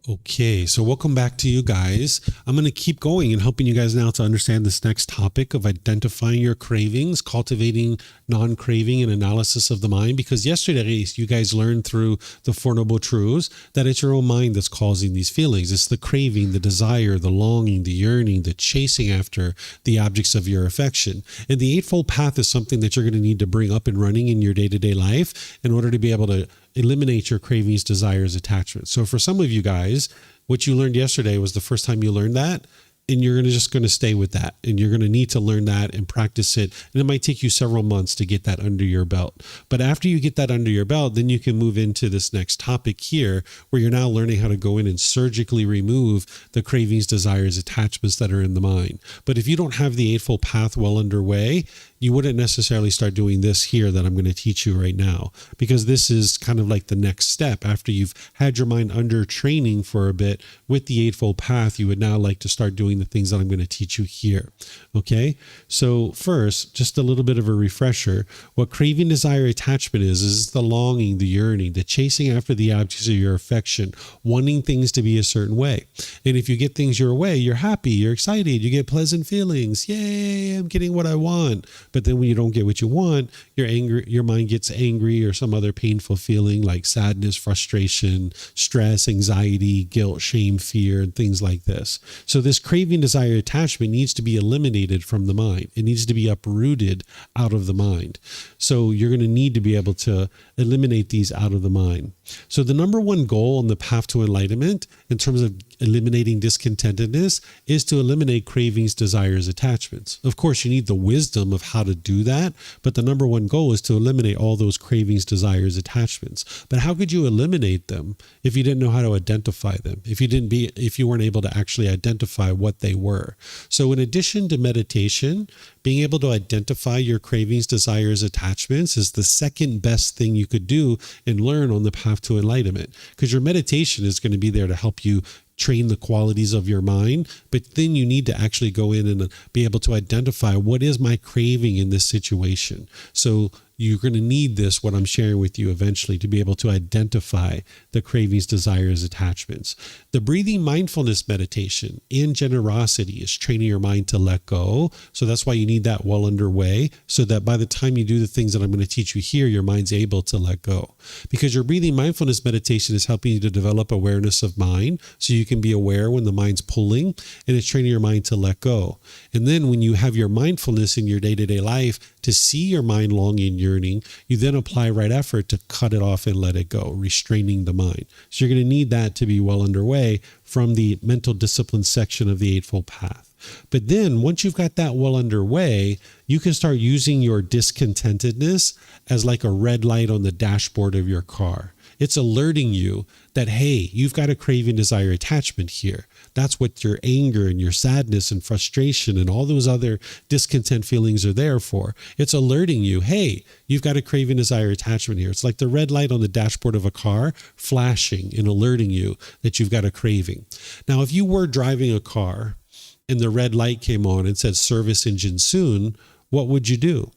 Okay, so welcome back to you guys. I'm going to keep going and helping you guys now to understand this next topic of identifying your cravings, cultivating non-craving and analysis of the mind, because yesterday you guys learned through the Four Noble Truths that it's your own mind that's causing these feelings. It's the craving, the desire, the longing, the yearning, the chasing after the objects of your affection. And the Eightfold Path is something that you're going to need to bring up and running in your day-to-day life in order to be able to eliminate your cravings, desires, attachments. So for some of you guys, what you learned yesterday was the first time you learned that, and you're just going to stay with that, and you're going to need to learn that and practice it. And it might take you several months to get that under your belt. But after you get that under your belt, then you can move into this next topic here, where you're now learning how to go in and surgically remove the cravings, desires, attachments that are in the mind. But if you don't have the Eightfold Path well underway, you wouldn't necessarily start doing this here that I'm going to teach you right now, because this is kind of like the next step. After you've had your mind under training for a bit with the Eightfold Path, you would now like to start doing the things that I'm going to teach you here. Okay. So first, just a little bit of a refresher. What craving, desire, attachment is the longing, the yearning, the chasing after the objects of your affection, wanting things to be a certain way. And if you get things your way, you're happy, you're excited, you get pleasant feelings. Yay, I'm getting what I want. But then when you don't get what you want, you're angry, your mind gets angry or some other painful feeling like sadness, frustration, stress, anxiety, guilt, shame, fear, and things like this. So this craving, desire, attachment needs to be eliminated from the mind. It needs to be uprooted out of the mind. So you're going to need to be able to eliminate these out of the mind. So the number one goal on the path to enlightenment in terms of eliminating discontentedness is to eliminate cravings, desires, attachments. Of course, you need the wisdom of how to do that, but the number one goal is to eliminate all those cravings, desires, attachments. But how could you eliminate them if you didn't know how to identify them? If you weren't able to actually identify what they were? So in addition to meditation, being able to identify your cravings, desires, attachments is the second best thing you could do and learn on the path to enlightenment, because your meditation is going to be there to help you train the qualities of your mind, but then you need to actually go in and be able to identify what is my craving in this situation. So you're going to need this, what I'm sharing with you eventually, to be able to identify the cravings, desires, attachments. The breathing mindfulness meditation and generosity is training your mind to let go. So that's why you need that well underway, so that by the time you do the things that I'm going to teach you here, your mind's able to let go. Because your breathing mindfulness meditation is helping you to develop awareness of mind, so you can be aware when the mind's pulling, and it's training your mind to let go. And then when you have your mindfulness in your day-to-day life to see your mind longing, yearning, you then apply right effort to cut it off and let it go, restraining the mind. So you're going to need that to be well underway from the mental discipline section of the Eightfold Path. But then once you've got that well underway, you can start using your discontentedness as like a red light on the dashboard of your car. It's alerting you that, hey, you've got a craving, desire, attachment here. That's what your anger and your sadness and frustration and all those other discontent feelings are there for. It's alerting you, hey, you've got a craving, desire, attachment here. It's like the red light on the dashboard of a car flashing and alerting you that you've got a craving. Now, if you were driving a car and the red light came on and said service engine soon, what would you do?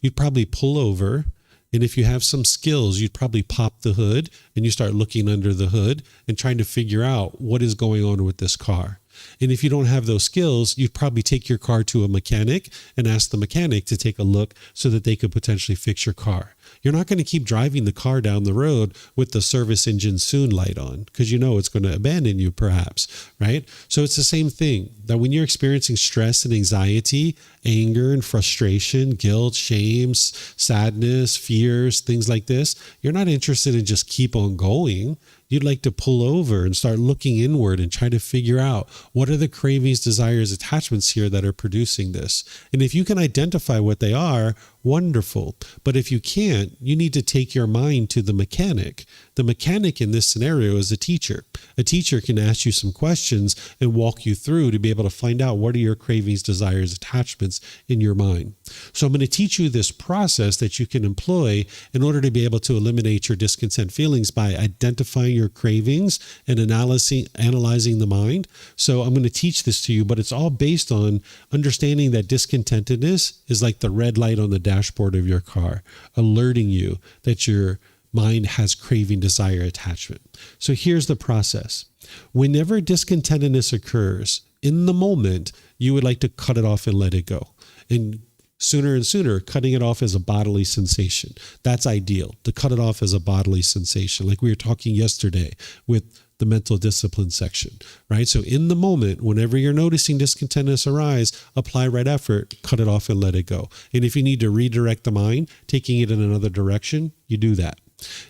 You'd probably pull over. And if you have some skills, you'd probably pop the hood and you start looking under the hood and trying to figure out what is going on with this car. And if you don't have those skills, you'd probably take your car to a mechanic and ask the mechanic to take a look so that they could potentially fix your car. You're not going to keep driving the car down the road with the service engine soon light on, because you know it's going to abandon you perhaps, right? So it's the same thing, that when you're experiencing stress and anxiety, anger and frustration, guilt, shame, sadness, fears, things like this, you're not interested in just keep on going. You'd like to pull over and start looking inward and try to figure out what are the cravings, desires, attachments here that are producing this. And if you can identify what they are, wonderful. But if you can't, you need to take your mind to the mechanic. The mechanic in this scenario is a teacher. A teacher can ask you some questions and walk you through to be able to find out what are your cravings, desires, attachments in your mind. So I'm going to teach you this process that you can employ in order to be able to eliminate your discontent feelings by identifying your cravings and analyzing the mind. So I'm going to teach this to you, but it's all based on understanding that discontentedness is like the red light on the dashboard of your car, alerting you that you're mind has craving, desire, attachment. So here's the process. Whenever discontentedness occurs, in the moment, you would like to cut it off and let it go. And sooner and sooner, cutting it off as a bodily sensation. That's ideal, to cut it off as a bodily sensation, like we were talking yesterday with the mental discipline section, right? So in the moment, whenever you're noticing discontentedness arise, apply right effort, cut it off and let it go. And if you need to redirect the mind, taking it in another direction, you do that.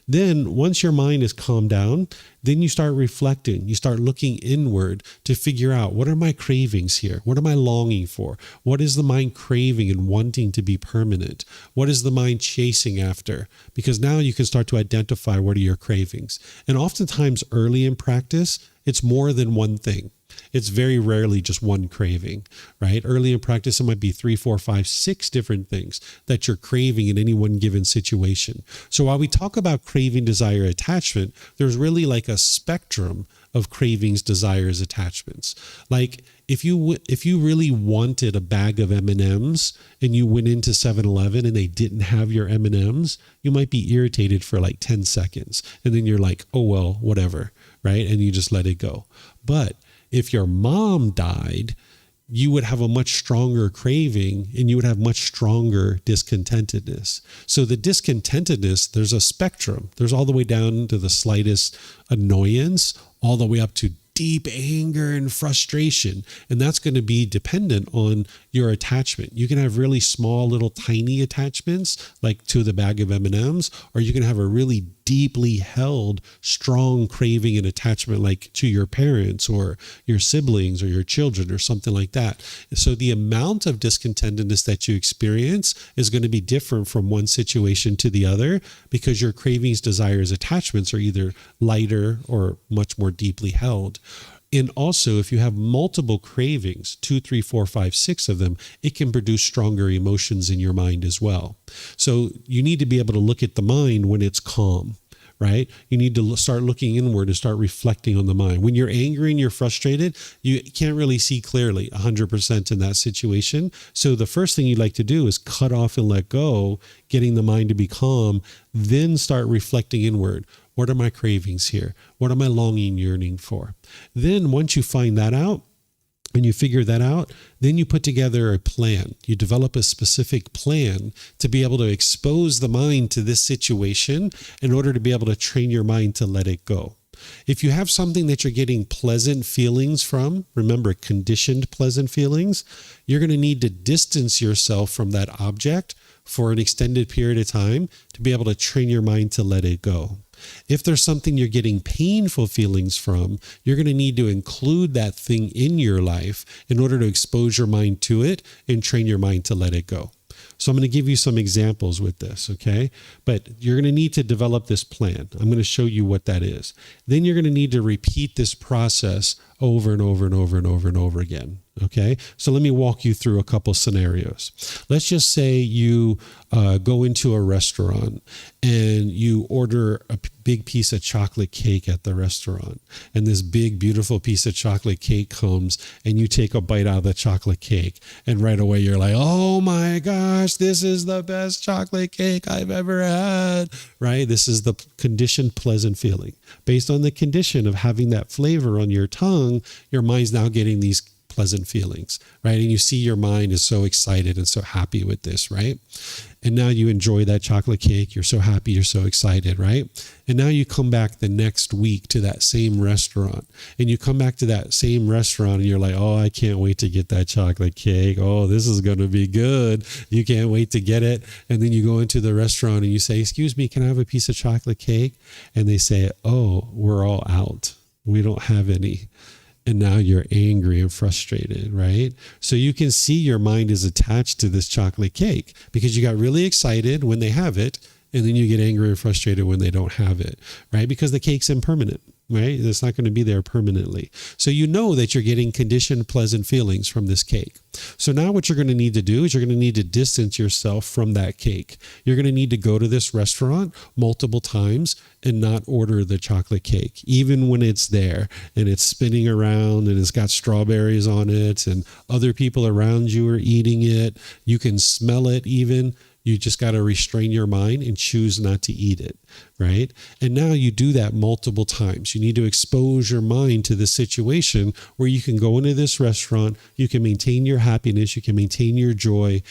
Then once your mind is calmed down, then you start reflecting. You start looking inward to figure out, what are my cravings here? What am I longing for? What is the mind craving and wanting to be permanent? What is the mind chasing after? Because now you can start to identify what are your cravings. And oftentimes early in practice, it's more than one thing. It's very rarely just one craving, right? Early in practice, it might be 3, 4, 5, 6 different things that you're craving in any one given situation. So while we talk about craving, desire, attachment, there's really like a spectrum of cravings, desires, attachments. Like if you really wanted a bag of M&Ms and you went into 7-Eleven and they didn't have your M&Ms, you might be irritated for like 10 seconds. And then you're like, oh, well, whatever, right? And you just let it go. But if your mom died, you would have a much stronger craving and you would have much stronger discontentedness. So the discontentedness, there's a spectrum. There's all the way down to the slightest annoyance, all the way up to deep anger and frustration. And that's going to be dependent on your attachment. You can have really small, little tiny attachments like to the bag of M&Ms, or you can have a really deeply held, strong craving and attachment like to your parents or your siblings or your children or something like that. So the amount of discontentedness that you experience is going to be different from one situation to the other because your cravings, desires, attachments are either lighter or much more deeply held. And also, if you have multiple cravings, 2, 3, 4, 5, 6 of them, it can produce stronger emotions in your mind as well. So you need to be able to look at the mind when it's calm, right? You need to start looking inward and start reflecting on the mind. When you're angry and you're frustrated, you can't really see clearly 100% in that situation. So the first thing you'd like to do is cut off and let go, getting the mind to be calm, then start reflecting inward. What are my cravings here? What am I longing, yearning for? Then once you find that out and you figure that out, then you put together a plan. You develop a specific plan to be able to expose the mind to this situation in order to be able to train your mind to let it go. If you have something that you're getting pleasant feelings from, remember conditioned pleasant feelings, you're going to need to distance yourself from that object for an extended period of time to be able to train your mind to let it go. If there's something you're getting painful feelings from, you're going to need to include that thing in your life in order to expose your mind to it and train your mind to let it go. So I'm going to give you some examples with this, okay? But you're going to need to develop this plan. I'm going to show you what that is. Then you're going to need to repeat this process over and over and over and over and over again, okay? So let me walk you through a couple scenarios. Let's just say you go into a restaurant and you order a big piece of chocolate cake at the restaurant. And this big, beautiful piece of chocolate cake comes and you take a bite out of the chocolate cake. And right away you're like, oh my gosh, this is the best chocolate cake I've ever had, right? This is the conditioned pleasant feeling. Based on the condition of having that flavor on your tongue, your mind's now getting these pleasant feelings, right? And you see your mind is so excited and so happy with this, right? And now you enjoy that chocolate cake. You're so happy. You're so excited, right? And now you come back the next week to that same restaurant and you come back to that same restaurant and you're like, oh, I can't wait to get that chocolate cake. Oh, this is going to be good. You can't wait to get it. And then you go into the restaurant and you say, excuse me, can I have a piece of chocolate cake? And they say, oh, we're all out. We don't have any. And now you're angry and frustrated, right? So you can see your mind is attached to this chocolate cake because you got really excited when they have it, and then you get angry and frustrated when they don't have it, right? Because the cake's impermanent, right? It's not going to be there permanently. So you know that you're getting conditioned pleasant feelings from this cake. So now what you're going to need to do is you're going to need to distance yourself from that cake. You're going to need to go to this restaurant multiple times and not order the chocolate cake, even when it's there and it's spinning around and it's got strawberries on it and other people around you are eating it. You can smell it even. You just got to restrain your mind and choose not to eat it, right? And now you do that multiple times. You need to expose your mind to this situation where you can go into this restaurant, you can maintain your happiness, you can maintain your joy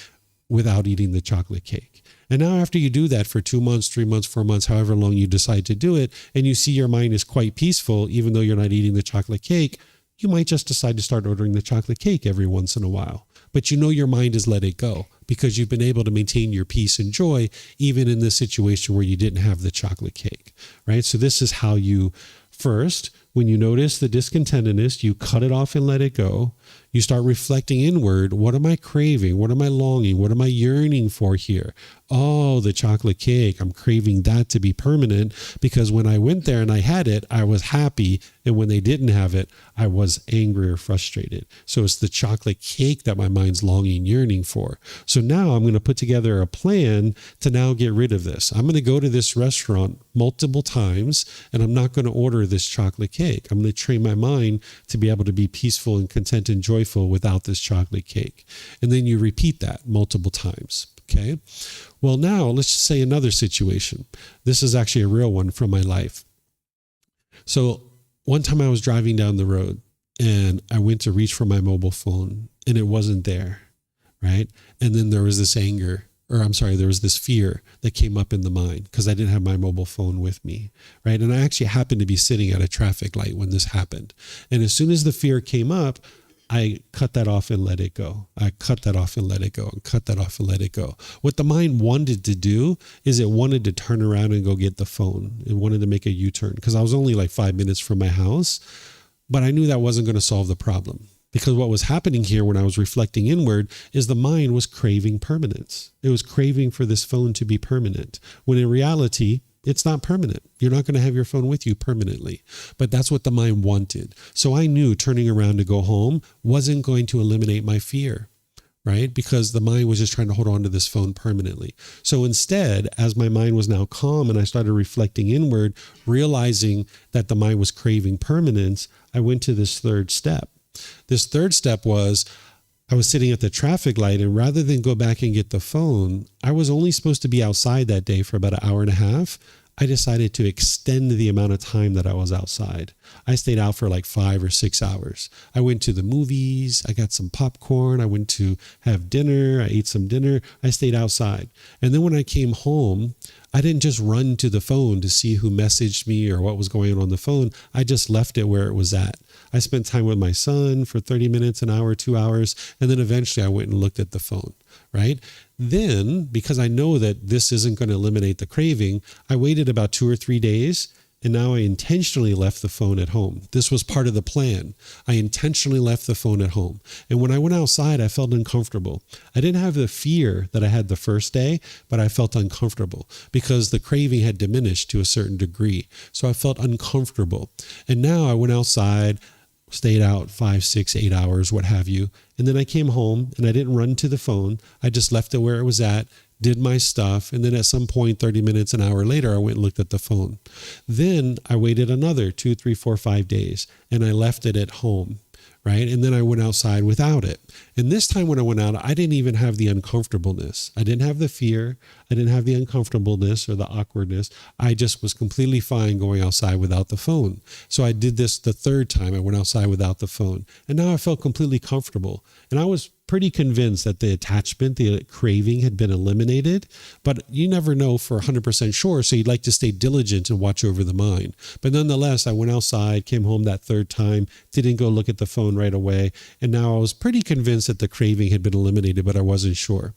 without eating the chocolate cake. And now after you do that for 2 months, 3 months, 4 months, however long you decide to do it, and you see your mind is quite peaceful, even though you're not eating the chocolate cake, you might just decide to start ordering the chocolate cake every once in a while. But you know your mind has let it go because you've been able to maintain your peace and joy even in the situation where you didn't have the chocolate cake, right? So this is how you first, when you notice the discontentedness, you cut it off and let it go. You start reflecting inward. What am I craving? What am I longing? What am I yearning for here? Oh, the chocolate cake. I'm craving that to be permanent because when I went there and I had it, I was happy. And when they didn't have it, I was angry or frustrated. So it's the chocolate cake that my mind's longing, yearning for. So now I'm going to put together a plan to now get rid of this. I'm going to go to this restaurant multiple times and I'm not going to order this chocolate cake. I'm going to train my mind to be able to be peaceful and content and joyful without this chocolate cake. And then you repeat that multiple times. Okay. Well, now let's just say another situation. This is actually a real one from my life. So one time I was driving down the road and I went to reach for my mobile phone and it wasn't there. Right. And then there was this anger, or I'm sorry, there was this fear that came up in the mind because I didn't have my mobile phone with me. Right. And I actually happened to be sitting at a traffic light when this happened. And as soon as the fear came up, I cut that off and let it go. I cut that off and let it go and cut that off and let it go. What the mind wanted to do is it wanted to turn around and go get the phone. It wanted to make a U-turn because I was only like 5 minutes from my house, but I knew that wasn't going to solve the problem. Because what was happening here when I was reflecting inward is the mind was craving permanence. It was craving for this phone to be permanent, when in reality, it's not permanent. You're not going to have your phone with you permanently. But that's what the mind wanted. So I knew turning around to go home wasn't going to eliminate my fear, right? Because the mind was just trying to hold on to this phone permanently. So instead, as my mind was now calm and I started reflecting inward, realizing that the mind was craving permanence, I went to this third step. This third step was, I was sitting at the traffic light, and rather than go back and get the phone, I was only supposed to be outside that day for about an hour and a half. I decided to extend the amount of time that I was outside. I stayed out for like 5 or 6 hours. I went to the movies. I got some popcorn. I went to have dinner. I ate some dinner. I stayed outside. And then when I came home, I didn't just run to the phone to see who messaged me or what was going on the phone. I just left it where it was at. I spent time with my son for 30 minutes, an hour, 2 hours, and then eventually I went and looked at the phone, right? Then, because I know that this isn't going to eliminate the craving, I waited about 2 or 3 days, and now I intentionally left the phone at home. This was part of the plan. I intentionally left the phone at home. And when I went outside, I felt uncomfortable. I didn't have the fear that I had the first day, but I felt uncomfortable because the craving had diminished to a certain degree. So I felt uncomfortable. And now I went outside, stayed out 5, 6, 8 hours, what have you. And then I came home and I didn't run to the phone. I just left it where it was at, did my stuff. And then at some point, 30 minutes, an hour later, I went and looked at the phone. Then I waited another 2, 3, 4, 5 days and I left it at home. Right. And then I went outside without it. And this time when I went out, I didn't even have the uncomfortableness. I didn't have the fear. I didn't have the uncomfortableness or the awkwardness. I just was completely fine going outside without the phone. So I did this the third time. I went outside without the phone. And now I felt completely comfortable. And I was pretty convinced that the attachment, the craving had been eliminated, but you never know for 100% sure. So you'd like to stay diligent and watch over the mind. But nonetheless, I went outside, came home that third time, didn't go look at the phone right away. And now I was pretty convinced that the craving had been eliminated, but I wasn't sure.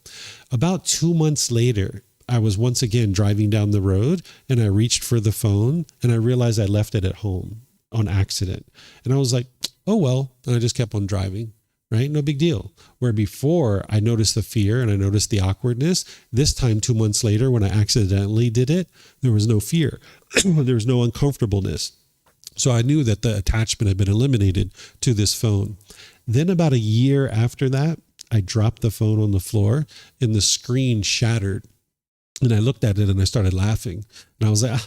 About 2 months later, I was once again driving down the road and I reached for the phone and I realized I left it at home on accident. And I was like, oh, well, and I just kept on driving. Right? No big deal. Where before I noticed the fear and I noticed the awkwardness, this time 2 months later when I accidentally did it, there was no fear. There was no uncomfortableness. So I knew that the attachment had been eliminated to this phone. Then about a year after that, I dropped the phone on the floor and the screen shattered. And I looked at it and I started laughing. And I was like,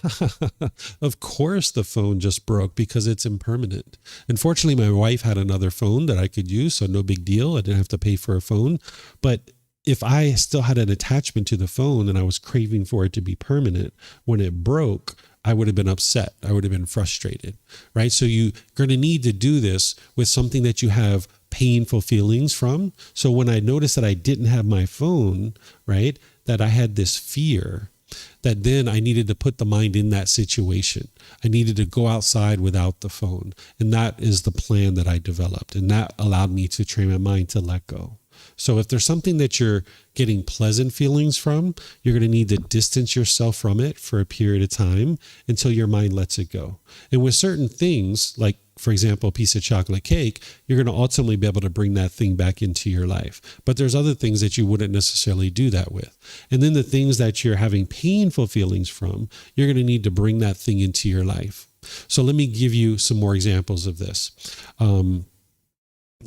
of course the phone just broke because it's impermanent. Unfortunately, my wife had another phone that I could use, so no big deal. I didn't have to pay for a phone. But if I still had an attachment to the phone and I was craving for it to be permanent, when it broke, I would have been upset. I would have been frustrated, right? So you're going to need to do this with something that you have painful feelings from. So when I noticed that I didn't have my phone, right, that I had this fear, that then I needed to put the mind in that situation. I needed to go outside without the phone. And that is the plan that I developed. And that allowed me to train my mind to let go. So if there's something that you're getting pleasant feelings from, you're going to need to distance yourself from it for a period of time until your mind lets it go. And with certain things, like, for example, a piece of chocolate cake, you're going to ultimately be able to bring that thing back into your life. But there's other things that you wouldn't necessarily do that with. And then the things that you're having painful feelings from, you're going to need to bring that thing into your life. So let me give you some more examples of this.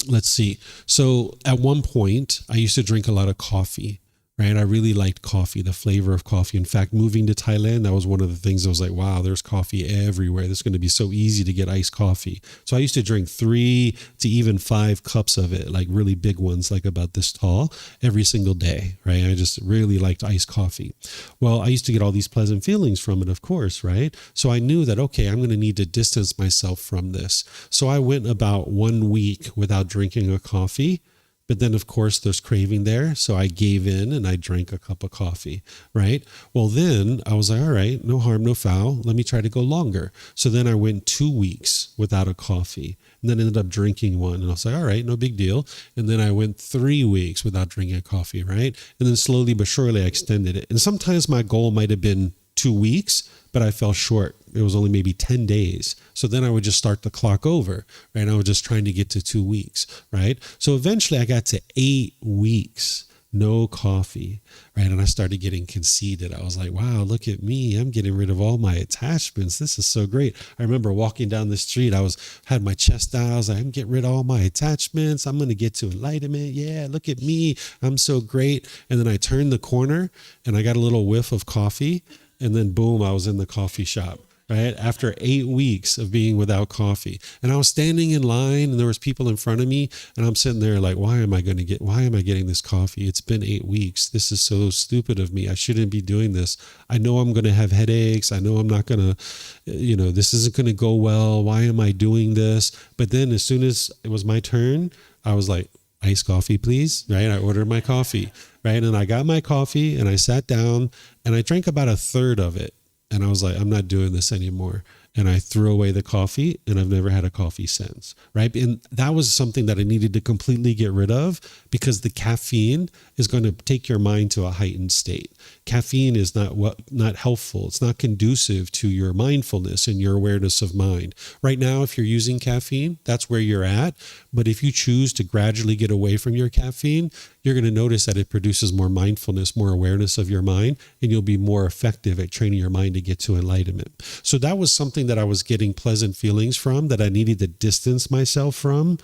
Let's see. So at one point, I used to drink a lot of coffee, right? I really liked coffee, the flavor of coffee. In fact, moving to Thailand, that was one of the things I was like, wow, there's coffee everywhere. This is going to be so easy to get iced coffee. So I used to drink 3 to even 5 cups of it, like really big ones, like about this tall, every single day, right? I just really liked iced coffee. Well, I used to get all these pleasant feelings from it, of course, right? So I knew that, okay, I'm going to need to distance myself from this. So I went about 1 week without drinking a coffee. But then, of course, there's craving there. So I gave in and I drank a cup of coffee, right? Well, then I was like, all right, no harm, no foul. Let me try to go longer. So then I went 2 weeks without a coffee and then ended up drinking one. And I was like, all right, no big deal. And then I went 3 weeks without drinking a coffee, right? And then slowly but surely I extended it. And sometimes my goal might have been 2 weeks, but I fell short. It was only maybe 10 days. So then I would just start the clock over, right? I was just trying to get to 2 weeks, right? So eventually I got to 8 weeks, no coffee, right? And I started getting conceited. I was like, wow, look at me. I'm getting rid of all my attachments. This is so great. I remember walking down the street. Had my chest out. I was like, I'm getting rid of all my attachments. I'm going to get to enlightenment. Yeah, look at me. I'm so great. And then I turned the corner and I got a little whiff of coffee. And then boom, I was in the coffee shop, right? After 8 weeks of being without coffee. And I was standing in line and there was people in front of me and I'm sitting there like, why am I getting this coffee? It's been 8 weeks. This is so stupid of me. I shouldn't be doing this. I know I'm going to have headaches. I know I'm not going to, this isn't going to go well. Why am I doing this? But then as soon as it was my turn, I was like, iced coffee, please. Right. I ordered my coffee. Right. And I got my coffee and I sat down and I drank about a third of it. And I was like, I'm not doing this anymore. And I threw away the coffee and I've never had a coffee since. Right. And that was something that I needed to completely get rid of because the caffeine is going to take your mind to a heightened state. Caffeine is not helpful. It's not conducive to your mindfulness and your awareness of mind. Right now, if you're using caffeine, that's where you're at. But if you choose to gradually get away from your caffeine, you're going to notice that it produces more mindfulness, more awareness of your mind, and you'll be more effective at training your mind to get to enlightenment. So that was something that I was getting pleasant feelings from that I needed to distance myself from.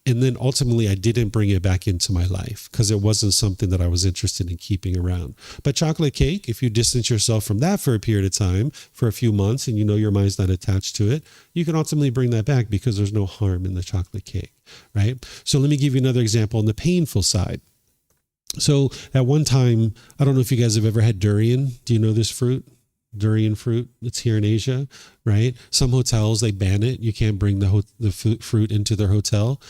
And then ultimately I didn't bring it back into my life because it wasn't something that I was interested in keeping around. But chocolate cake, if you distance yourself from that for a period of time, for a few months, and your mind's not attached to it, you can ultimately bring that back because there's no harm in the chocolate cake, right? So let me give you another example on the painful side. So at one time, I don't know if you guys have ever had durian. Do you know this fruit? Durian fruit. It's here in Asia, right? Some hotels, they ban it. You can't bring the fruit into their hotel.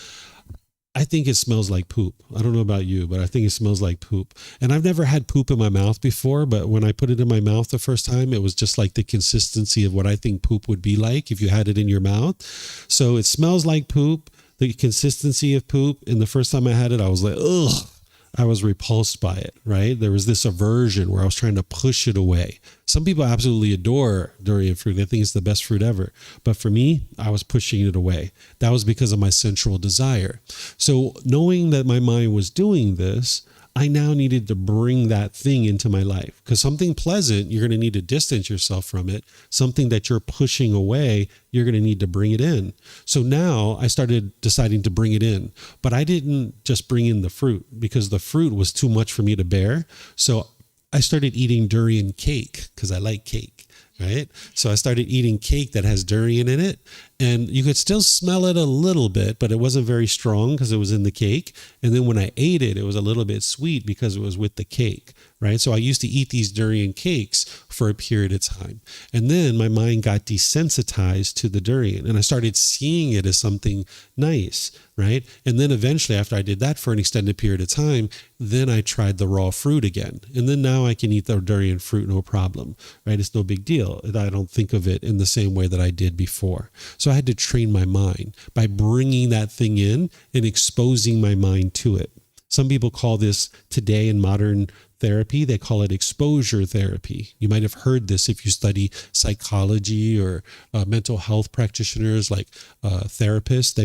I think it smells like poop. I don't know about you, but I think it smells like poop. And I've never had poop in my mouth before, but when I put it in my mouth the first time, it was just like the consistency of what I think poop would be like if you had it in your mouth. So it smells like poop, the consistency of poop. And the first time I had it, I was like, ugh. I was repulsed by it, right? There was this aversion where I was trying to push it away. Some people absolutely adore durian fruit. They think it's the best fruit ever. But for me, I was pushing it away. That was because of my sensual desire. So knowing that my mind was doing this, I now needed to bring that thing into my life because something pleasant, you're going to need to distance yourself from it. Something that you're pushing away, you're going to need to bring it in. So now I started deciding to bring it in, but I didn't just bring in the fruit because the fruit was too much for me to bear. So I started eating durian cake because I like cake. right? So I started eating cake that has durian in it, and you could still smell it a little bit, but it wasn't very strong because it was in the cake. And then when I ate it, it was a little bit sweet because it was with the cake, right? So I used to eat these durian cakes for a period of time. And then my mind got desensitized to the durian, and I started seeing it as something nice, right? And then eventually, after I did that for an extended period of time, then I tried the raw fruit again. And then now I can eat the durian fruit, no problem, right? It's no big deal. I don't think of it in the same way that I did before. So I had to train my mind by bringing that thing in and exposing my mind to it. Some people call this today in modern therapy, they call it exposure therapy. You might have heard this if you study psychology or mental health practitioners like therapists.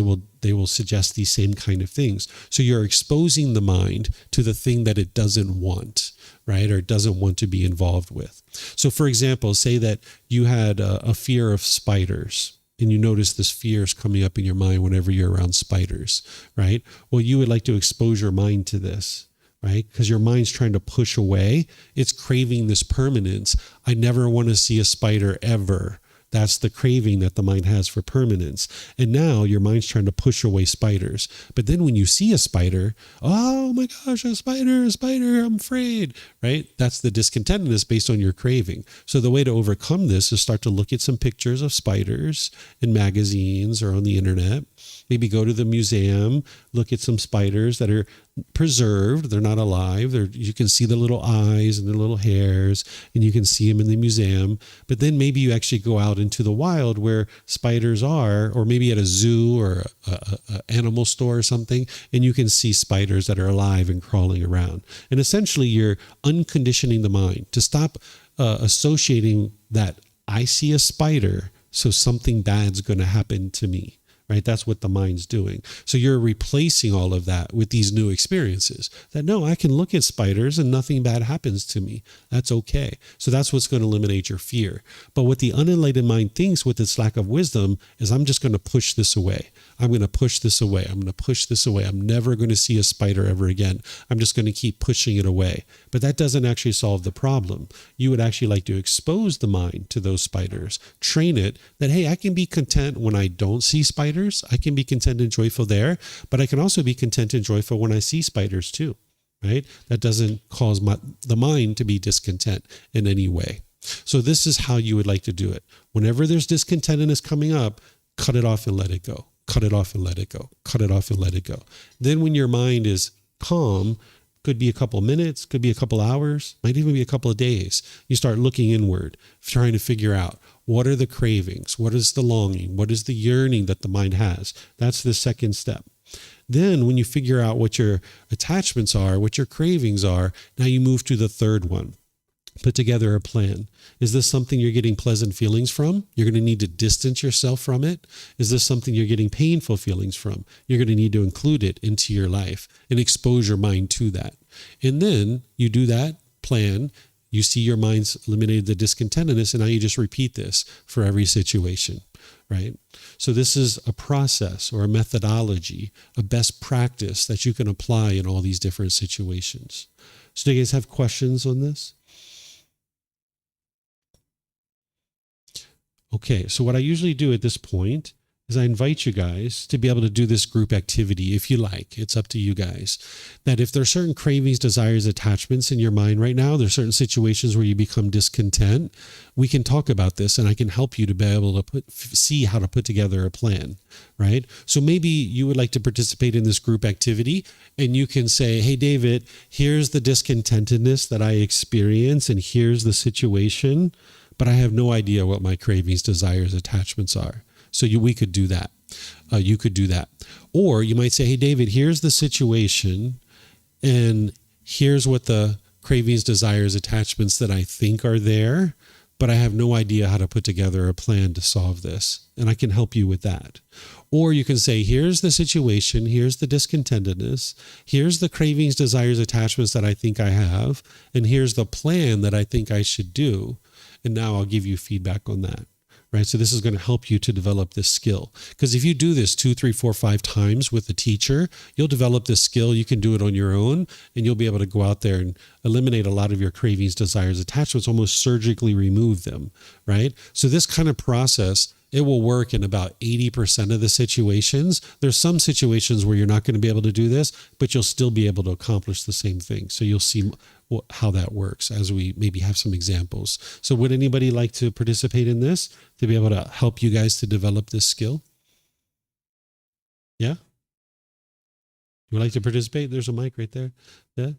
They will suggest these same kind of things. So you're exposing the mind to the thing that it doesn't want, right? Or it doesn't want to be involved with. So for example, say that you had a fear of spiders, and you notice this fear is coming up in your mind whenever you're around spiders, right? Well, you would like to expose your mind to this, right? Because your mind's trying to push away. It's craving this permanence. I never want to see a spider ever. That's the craving that the mind has for permanence. And now your mind's trying to push away spiders. But then when you see a spider, oh my gosh, a spider, I'm afraid, right? That's the discontentedness based on your craving. So the way to overcome this is start to look at some pictures of spiders in magazines or on the internet. Maybe go to the museum, look at some spiders that are preserved. They're not alive. You can see the little eyes and the little hairs, and you can see them in the museum. But then maybe you actually go out into the wild where spiders are, or maybe at a zoo or a animal store or something, and you can see spiders that are alive and crawling around. And essentially, you're unconditioning the mind to stop associating that I see a spider, so something bad's going to happen to me. Right? That's what the mind's doing. So you're replacing all of that with these new experiences that, no, I can look at spiders and nothing bad happens to me. That's okay. So that's what's going to eliminate your fear. But what the unenlightened mind thinks with its lack of wisdom is, I'm just going to push this away. I'm going to push this away. I'm going to push this away. I'm never going to see a spider ever again. I'm just going to keep pushing it away. But that doesn't actually solve the problem. You would actually like to expose the mind to those spiders, train it that, hey, I can be content when I don't see spiders. I can be content and joyful there, but I can also be content and joyful when I see spiders too, right? That doesn't cause the mind to be discontent in any way. So this is how you would like to do it. Whenever there's discontentedness coming up, cut it off and let it go. Cut it off and let it go. Cut it off and let it go. Then when your mind is calm, could be a couple of minutes, could be a couple of hours, might even be a couple of days. You start looking inward, trying to figure out, what are the cravings? What is the longing? What is the yearning that the mind has? That's the second step. Then when you figure out what your attachments are, what your cravings are, now you move to the third one. Put together a plan. Is this something you're getting pleasant feelings from? You're going to need to distance yourself from it. Is this something you're getting painful feelings from? You're going to need to include it into your life and expose your mind to that. And then you do that plan. You see your mind's eliminated the discontentedness, and now you just repeat this for every situation, right? So this is a process or a methodology, a best practice that you can apply in all these different situations. So do you guys have questions on this? Okay, so what I usually do at this point is I invite you guys to be able to do this group activity if you like. It's up to you guys. That if there are certain cravings, desires, attachments in your mind right now, there's certain situations where you become discontent, we can talk about this and I can help you to be able to see how to put together a plan, right? So maybe you would like to participate in this group activity and you can say, hey, David, here's the discontentedness that I experience and here's the situation, but I have no idea what my cravings, desires, attachments are. So we could do that. You could do that. Or you might say, hey, David, here's the situation and here's what the cravings, desires, attachments that I think are there, but I have no idea how to put together a plan to solve this. And I can help you with that. Or you can say, here's the situation, here's the discontentedness, here's the cravings, desires, attachments that I think I have, and here's the plan that I think I should do. And now I'll give you feedback on that. right? So this is going to help you to develop this skill. Because if you do this 2, 3, 4, 5 times with a teacher, you'll develop this skill. You can do it on your own, and you'll be able to go out there and eliminate a lot of your cravings, desires, attachments, almost surgically remove them, right? So this kind of process, it will work in about 80% of the situations. There's some situations where you're not going to be able to do this, but you'll still be able to accomplish the same thing. So you'll see how that works as we maybe have some examples. So would anybody like to participate in this to be able to help you guys to develop this skill? Yeah? You would like to participate? There's a mic right there. Yeah?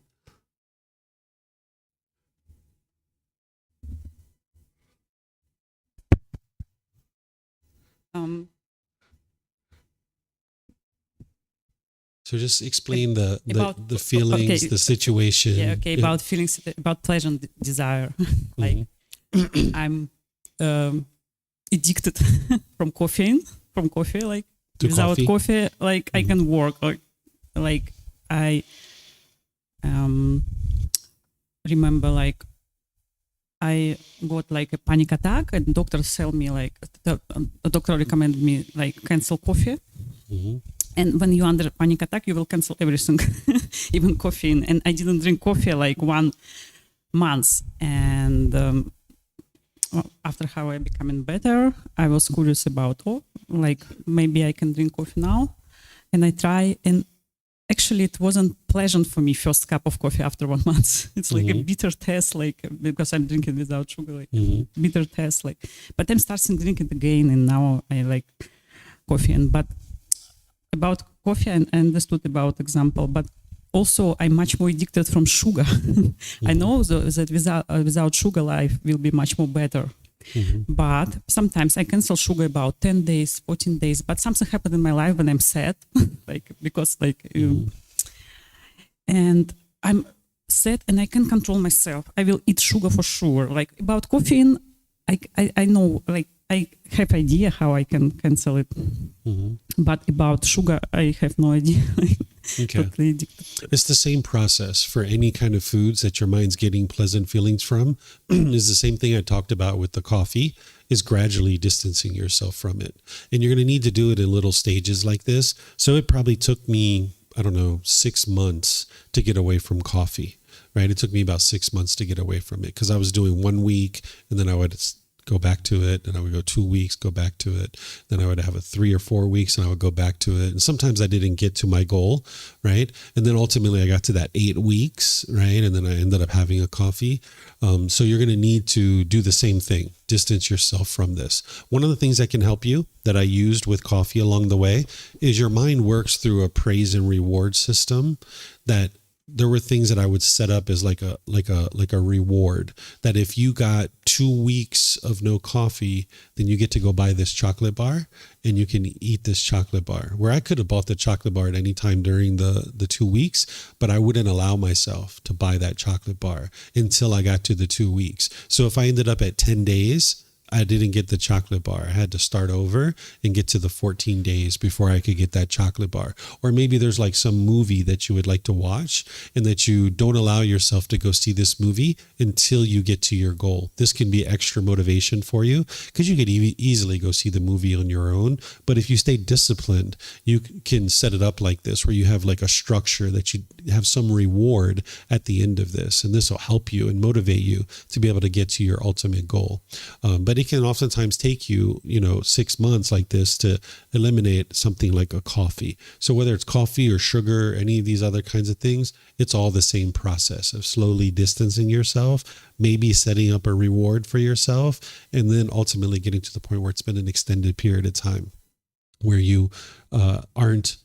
So just explain the feelings, the situation. Yeah, okay, about feelings, about pleasure and desire. Like I'm addicted from coffee, like to without coffee, like I can work, like I remember like I got like a panic attack and doctors tell me like, the doctor recommended me like cancel coffee. And when you're under panic attack, you will cancel everything, even caffeine. And I didn't drink coffee like 1 month. And after how I becoming better, I was curious about, like maybe I can drink coffee now. And I try, and actually it wasn't pleasant for me, first cup of coffee after 1 month. It's like a bitter taste, like, because I'm drinking without sugar, like bitter taste, like, but I'm starting drinking again. And now I like coffee. But about coffee, I understood about example, but also I'm much more addicted from sugar. I know that without sugar life will be much more better. But sometimes I cancel sugar about 10 days, 14 days, but something happened in my life when I'm sad, like, because like, and I'm sad and I can control myself. I will eat sugar for sure. Like about caffeine, I know, like, I have idea how I can cancel it, but about sugar, I have no idea. Okay. Totally addicted. It's the same process for any kind of foods that your mind's getting pleasant feelings from. Is the same thing I talked about with the coffee, is gradually distancing yourself from it. And you're going to need to do it in little stages like this. So it probably took me, 6 months to get away from coffee, right? It took me about 6 months to get away from it because I was doing 1 week and then I would go back to it, and I would go 2 weeks, go back to it. Then I would have a 3 or 4 weeks and I would go back to it. And sometimes I didn't get to my goal, right? And then ultimately I got to that 8 weeks, right? And then I ended up having a coffee. So you're going to need to do the same thing, distance yourself from this. One of the things that can help you that I used with coffee along the way is your mind works through a praise and reward system that there were things that I would set up as like a reward, that if you got 2 weeks of no coffee, then you get to go buy this chocolate bar and you can eat this chocolate bar, where I could have bought the chocolate bar at any time during the 2 weeks, but I wouldn't allow myself to buy that chocolate bar until I got to the 2 weeks. So if I ended up at 10 days, I didn't get the chocolate bar. I had to start over and get to the 14 days before I could get that chocolate bar. Or maybe there's like some movie that you would like to watch and that you don't allow yourself to go see this movie until you get to your goal. This can be extra motivation for you because you could easily go see the movie on your own. But if you stay disciplined, you can set it up like this, where you have like a structure that you have some reward at the end of this. And this will help you and motivate you to be able to get to your ultimate goal. But it can oftentimes take you, 6 months like this to eliminate something like a coffee. So whether it's coffee or sugar, any of these other kinds of things, it's all the same process of slowly distancing yourself, maybe setting up a reward for yourself, and then ultimately getting to the point where it's been an extended period of time where you aren't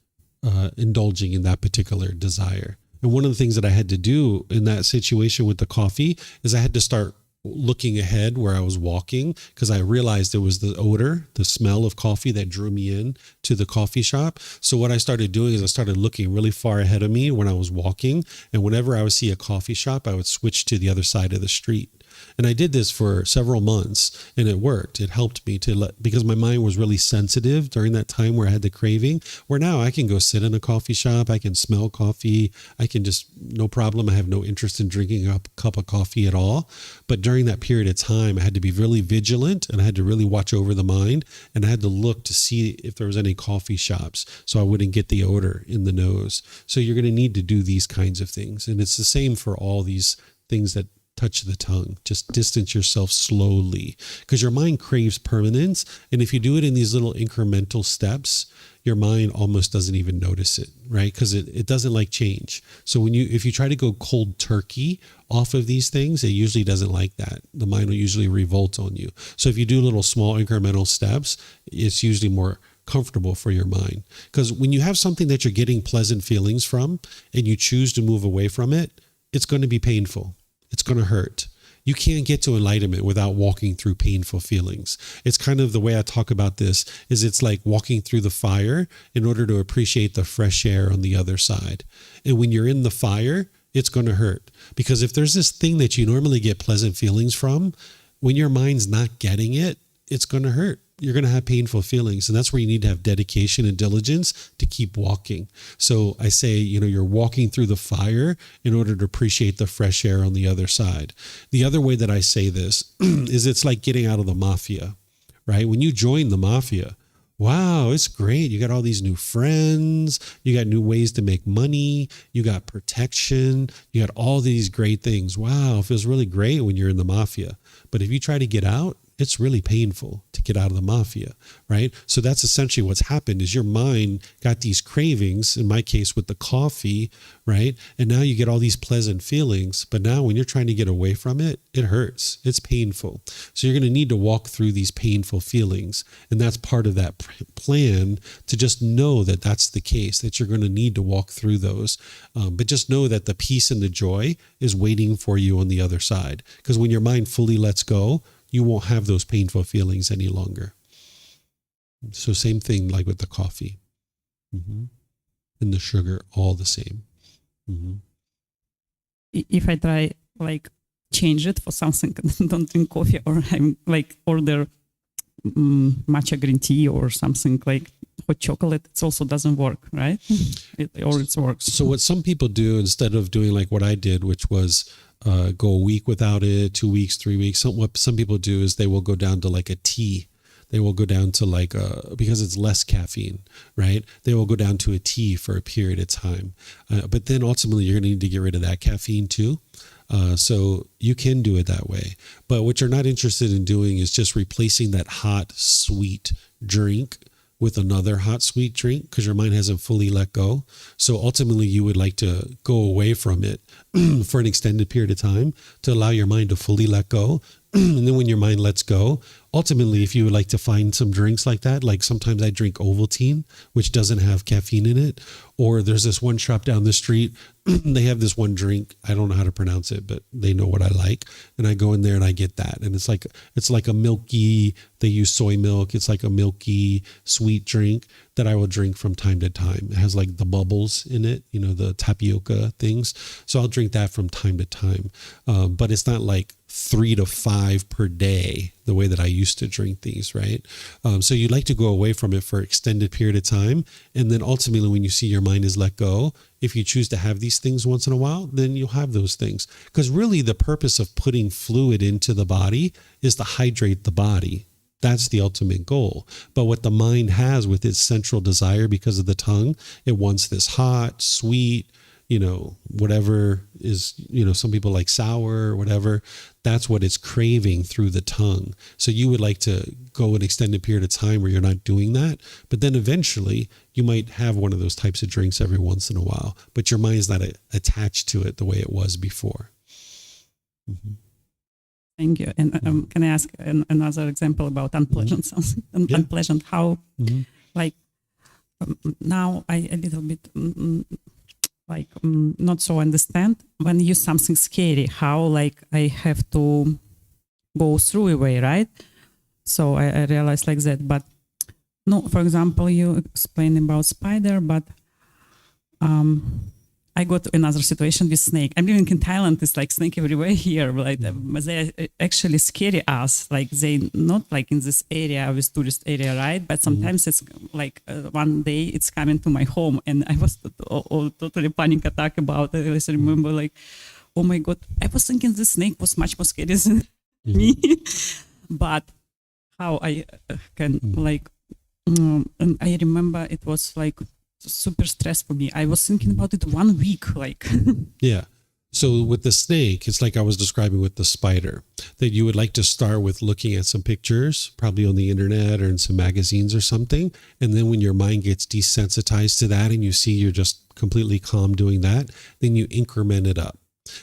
indulging in that particular desire. And one of the things that I had to do in that situation with the coffee is I had to start looking ahead where I was walking, because I realized it was the odor, the smell of coffee that drew me in to the coffee shop. So what I started doing is I started looking really far ahead of me when I was walking. And whenever I would see a coffee shop, I would switch to the other side of the street. And I did this for several months, and it worked. It helped me because my mind was really sensitive during that time where I had the craving, where now I can go sit in a coffee shop. I can smell coffee. I can just, no problem. I have no interest in drinking a cup of coffee at all. But during that period of time, I had to be really vigilant, and I had to really watch over the mind, and I had to look to see if there was any coffee shops so I wouldn't get the odor in the nose. So you're going to need to do these kinds of things. And it's the same for all these things that touch the tongue. Just distance yourself slowly, because your mind craves permanence. And if you do it in these little incremental steps, your mind almost doesn't even notice it, right? Because it doesn't like change. So if you try to go cold turkey off of these things, it usually doesn't like that. The mind will usually revolt on you. So if you do little small incremental steps, it's usually more comfortable for your mind. Because when you have something that you're getting pleasant feelings from and you choose to move away from it, it's going to be painful. It's going to hurt. You can't get to enlightenment without walking through painful feelings. It's kind of the way I talk about this is it's like walking through the fire in order to appreciate the fresh air on the other side. And when you're in the fire, it's going to hurt. Because if there's this thing that you normally get pleasant feelings from, when your mind's not getting it, it's going to hurt. You're going to have painful feelings. And that's where you need to have dedication and diligence to keep walking. So I say, you're walking through the fire in order to appreciate the fresh air on the other side. The other way that I say this is it's like getting out of the mafia, right? When you join the mafia, wow, it's great. You got all these new friends. You got new ways to make money. You got protection. You got all these great things. Wow, it feels really great when you're in the mafia. But if you try to get out, it's really painful to get out of the mafia, right? So that's essentially what's happened is your mind got these cravings, in my case with the coffee, right? And now you get all these pleasant feelings, but now when you're trying to get away from it, it hurts. It's painful. So you're going to need to walk through these painful feelings. And that's part of that plan to just know that that's the case, that you're going to need to walk through those. But just know that the peace and the joy is waiting for you on the other side. Because when your mind fully lets go, you won't have those painful feelings any longer. So same thing like with the coffee and the sugar, all the same. If I try change it for something, don't drink coffee, or I'm order matcha green tea or something like hot chocolate, it also doesn't work, right? It works. So what some people do instead of doing like what I did, which was go a week without it, 2 weeks, 3 weeks. What some people do is they will go down to like a tea. They will go down to because it's less caffeine, right? They will go down to a tea for a period of time. But then ultimately you're going to need to get rid of that caffeine too. So you can do it that way. But what you're not interested in doing is just replacing that hot, sweet drink with another hot, sweet drink because your mind hasn't fully let go. So ultimately you would like to go away from it for an extended period of time to allow your mind to fully let go. And then when your mind lets go, ultimately, if you would like to find some drinks like that, like sometimes I drink Ovaltine, which doesn't have caffeine in it, or there's this one shop down the street, they have this one drink, I don't know how to pronounce it, but they know what I like, and I go in there and I get that, and it's like a milky, they use soy milk, it's like a milky, sweet drink that I will drink from time to time. It has like the bubbles in it, the tapioca things, so I'll drink that from time to time, but it's not like 3 to 5 per day, the way that I used to drink these, right? So you'd like to go away from it for an extended period of time. And then ultimately, when you see your mind is let go, if you choose to have these things once in a while, then you'll have those things. Because really the purpose of putting fluid into the body is to hydrate the body. That's the ultimate goal. But what the mind has with its central desire because of the tongue, it wants this hot, sweet, whatever is, some people like sour or whatever, that's what it's craving through the tongue. So you would like to go an extended period of time where you're not doing that. But then eventually you might have one of those types of drinks every once in a while, but your mind is not attached to it the way it was before. Thank you. And can I ask another example about unpleasant something? Yeah. Unpleasant, how now I a little bit not so understand when you use something scary, how I have to go through a way, right? So I realized like that. But no, for example, you explained about spider, but I got another situation with snake. I'm living in Thailand. It's like snake everywhere here. Like they actually scare us. Like they not like in this area with tourist area, right? But sometimes it's like one day it's coming to my home, and I was totally panic attack about it. I just remember like, oh my god, I was thinking the snake was much more scary than me. But how I can like, and I remember it was like super stress for me. I was thinking about it 1 week, like. Yeah. So with the snake, it's like I was describing with the spider, that you would like to start with looking at some pictures, probably on the internet or in some magazines or something. And then when your mind gets desensitized to that and you see you're just completely calm doing that, then you increment it up.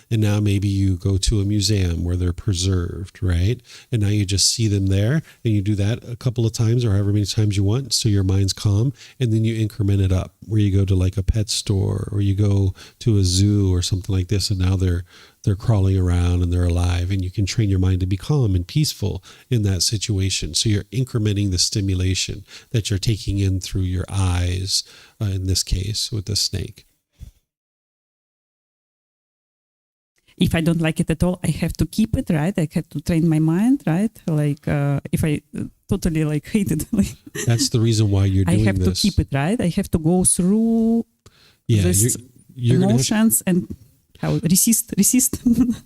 And now maybe you go to a museum where they're preserved, right? And now you just see them there, and you do that a couple of times or however many times you want, so your mind's calm. And then you increment it up, where you go to like a pet store or you go to a zoo or something like this, and now they're crawling around and they're alive, and you can train your mind to be calm and peaceful in that situation. So you're incrementing the stimulation that you're taking in through your eyes, in this case with the snake. If I don't like it at all, I have to keep it, right? I have to train my mind, right? Like if I totally like hate it, like, that's the reason why you're doing this. I have to keep it, right? I have to go through this you're emotions and how resist.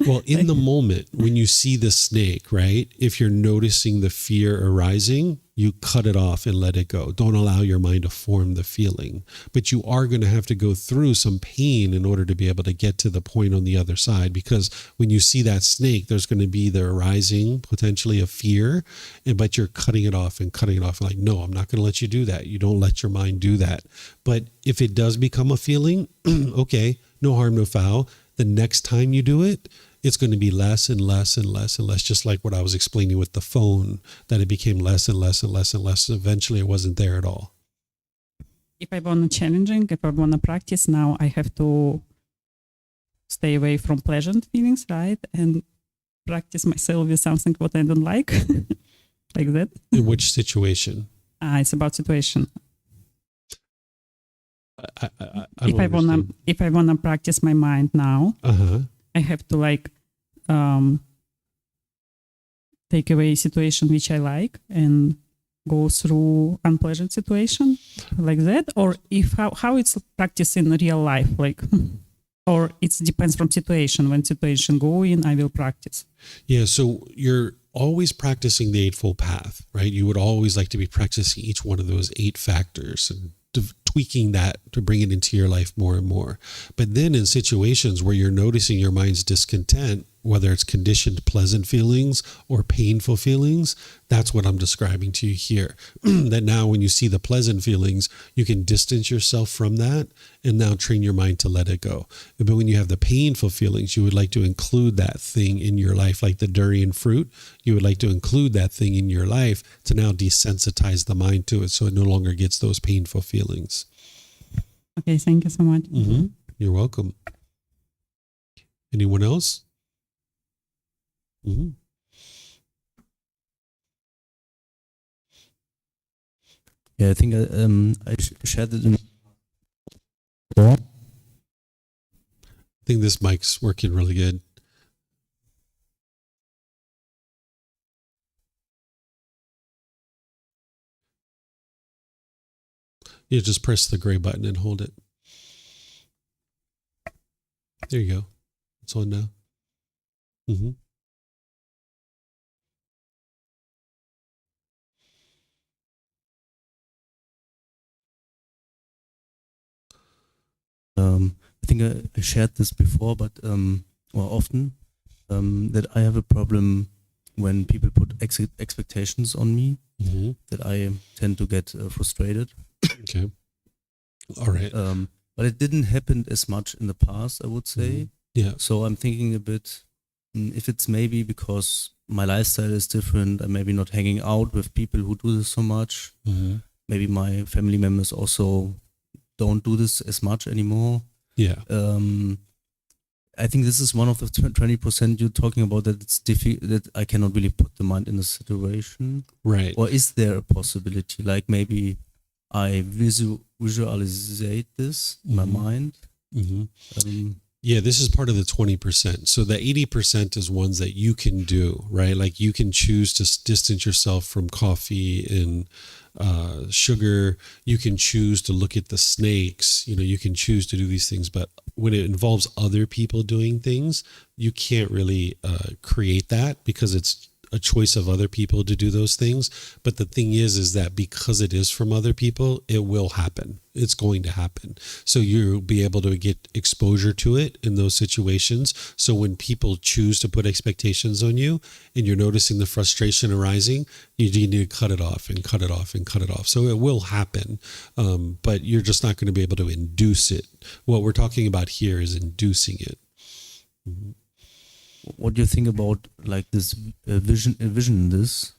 Well, in the moment when you see the snake, right? If you're noticing the fear arising, you cut it off and let it go. Don't allow your mind to form the feeling. But you are going to have to go through some pain in order to be able to get to the point on the other side. Because when you see that snake, there's going to be the arising potentially of fear, but you're cutting it off and cutting it off. Like, no, I'm not going to let you do that. You don't let your mind do that. But if it does become a feeling, okay, no harm, no foul. The next time you do it, it's going to be less and less and less and less, just like what I was explaining with the phone, that it became less and less and less and less. Eventually, it wasn't there at all. If I want to challenging, if I want to practice now, I have to stay away from pleasant feelings, right? And practice myself with something what I don't like, like that. In which situation? It's about situation. If I wanna practice my mind now, I have to like take away situation which I like and go through unpleasant situation like that, or if how it's practice in real life, like, or it depends from situation. When situation go in, I will practice. Yeah, so you're always practicing the Eightfold Path, right? You would always like to be practicing each one of those 8 factors and tweaking that to bring it into your life more and more. But then in situations where you're noticing your mind's discontent, whether it's conditioned pleasant feelings or painful feelings, that's what I'm describing to you here. That now when you see the pleasant feelings, you can distance yourself from that and now train your mind to let it go. But when you have the painful feelings, you would like to include that thing in your life, like the durian fruit. You would like to include that thing in your life to now desensitize the mind to it so it no longer gets those painful feelings. Okay, thank you so much. You're welcome. Anyone else? Yeah, I think I shared it in. I think this mic's working really good. You just press the gray button and hold it. There you go. It's on now. I think I shared this before, but or often, that I have a problem when people put expectations on me, that I tend to get frustrated. Okay. All right. But it didn't happen as much in the past, I would say. Yeah. So I'm thinking a bit, if it's maybe because my lifestyle is different, I'm maybe not hanging out with people who do this so much. Maybe my family members also don't do this as much anymore. Yeah. I think this is one of the 20% you're talking about, that it's that I cannot really put the mind in the situation. Right. Or is there a possibility, like maybe I visualize this in my mind, Yeah, this is part of the 20%. So the 80% is ones that you can do, right? Like you can choose to distance yourself from coffee and sugar. You can choose to look at the snakes. You can choose to do these things. But when it involves other people doing things, you can't really create that because it's a choice of other people to do those things. But the thing is that because it is from other people, it will happen. It's going to happen. So you'll be able to get exposure to it in those situations. So when people choose to put expectations on you and you're noticing the frustration arising, you need to cut it off and cut it off and cut it off. So it will happen, but you're just not going to be able to induce it. What we're talking about here is inducing it. What do you think about like this vision this?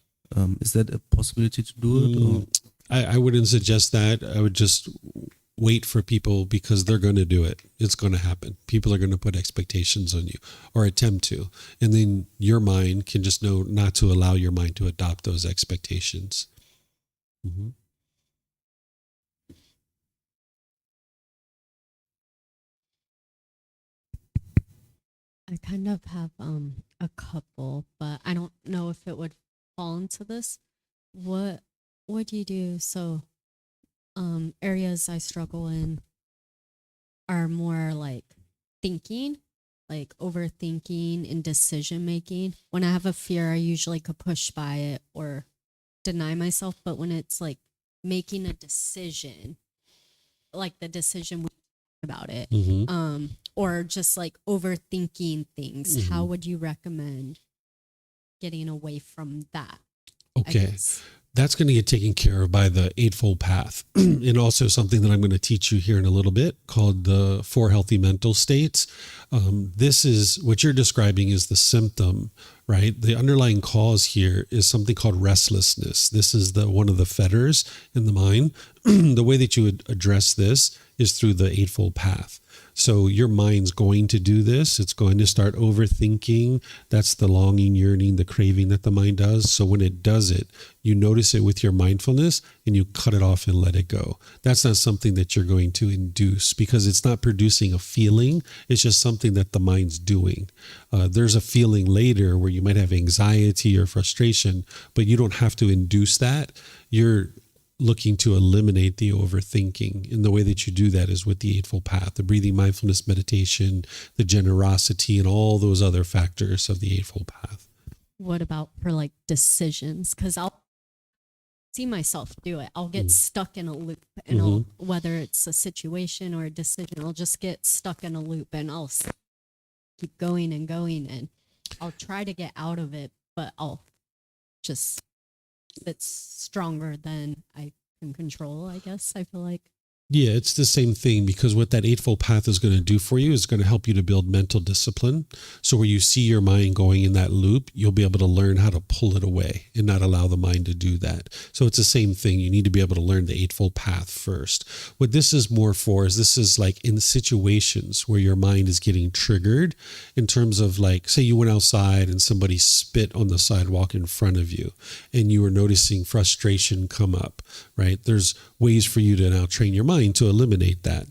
Is that a possibility to do it? Or? I wouldn't suggest that. I would just wait for people because they're going to do it. It's going to happen. People are going to put expectations on you or attempt to. And then your mind can just know not to allow your mind to adopt those expectations. Mm-hmm. I kind of have a couple, but I don't know if it would fall into this. What do you do? So areas I struggle in are more like thinking, like overthinking and decision making. When I have a fear, I usually could push by it or deny myself. But when it's like making a decision, like the decision we about it, or just like overthinking things, how would you recommend getting away from that? Okay. That's going to get taken care of by the Eightfold Path. And also something that I'm going to teach you here in a little bit called the 4 Healthy Mental States. This is what you're describing is the symptom, right? The underlying cause here is something called restlessness. This is one of the fetters in the mind. The way that you would address this is through the Eightfold Path. So your mind's going to do this. It's going to start overthinking. That's the longing, yearning, the craving that the mind does. So when it does it, you notice it with your mindfulness and you cut it off and let it go. That's not something that you're going to induce because it's not producing a feeling. It's just something that the mind's doing. There's a feeling later where you might have anxiety or frustration, but you don't have to induce that. You're looking to eliminate the overthinking. And the way that you do that is with the Eightfold Path, the breathing, mindfulness, meditation, the generosity, and all those other factors of the Eightfold Path. What about for like decisions? Because I'll see myself do it. I'll get stuck in a loop, and whether it's a situation or a decision, I'll just get stuck in a loop and I'll keep going and going, and I'll try to get out of it, but I'll just, it's stronger than I can control, I guess. I feel like. Yeah, it's the same thing because what that Eightfold Path is going to do for you is going to help you to build mental discipline. So where you see your mind going in that loop, you'll be able to learn how to pull it away and not allow the mind to do that. So it's the same thing. You need to be able to learn the Eightfold Path first. What this is more for is this is like in situations where your mind is getting triggered in terms of like, say you went outside and somebody spit on the sidewalk in front of you and you were noticing frustration come up, right? There's ways for you to now train your mind to eliminate that.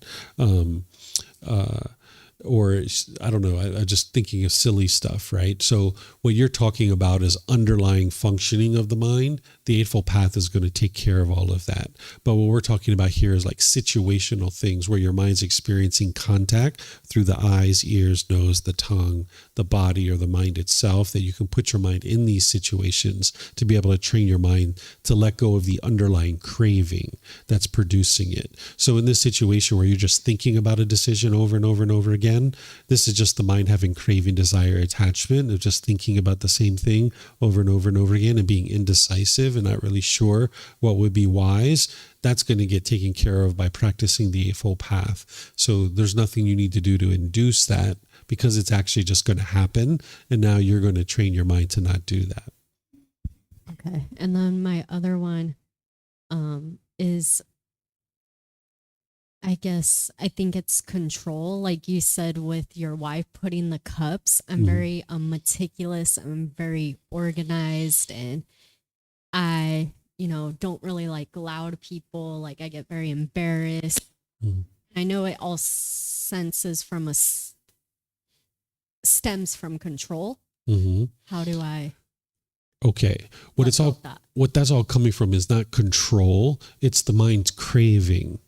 Or I don't know, I'm just thinking of silly stuff, right? So what you're talking about is underlying functioning of the mind. The Eightfold Path is going to take care of all of that. But what we're talking about here is like situational things where your mind's experiencing contact through the eyes, ears, nose, the tongue, the body, or the mind itself, that you can put your mind in these situations to be able to train your mind to let go of the underlying craving that's producing it. So in this situation where you're just thinking about a decision over and over and over again, this is just the mind having craving, desire, attachment of just thinking about the same thing over and over and over again and being indecisive and not really sure what would be wise. That's going to get taken care of by practicing the Eightfold Path. So there's nothing you need to do to induce that because it's actually just going to happen. And now you're going to train your mind to not do that. Okay. And then my other one is, I guess, I think it's control. Like you said with your wife putting the cups, I'm very meticulous. I'm very organized, and I, don't really like loud people. Like I get very embarrassed. I know it all stems from control. Mm-hmm. How do I Okay. let go of that? What that's all coming from is not control. It's the mind's craving,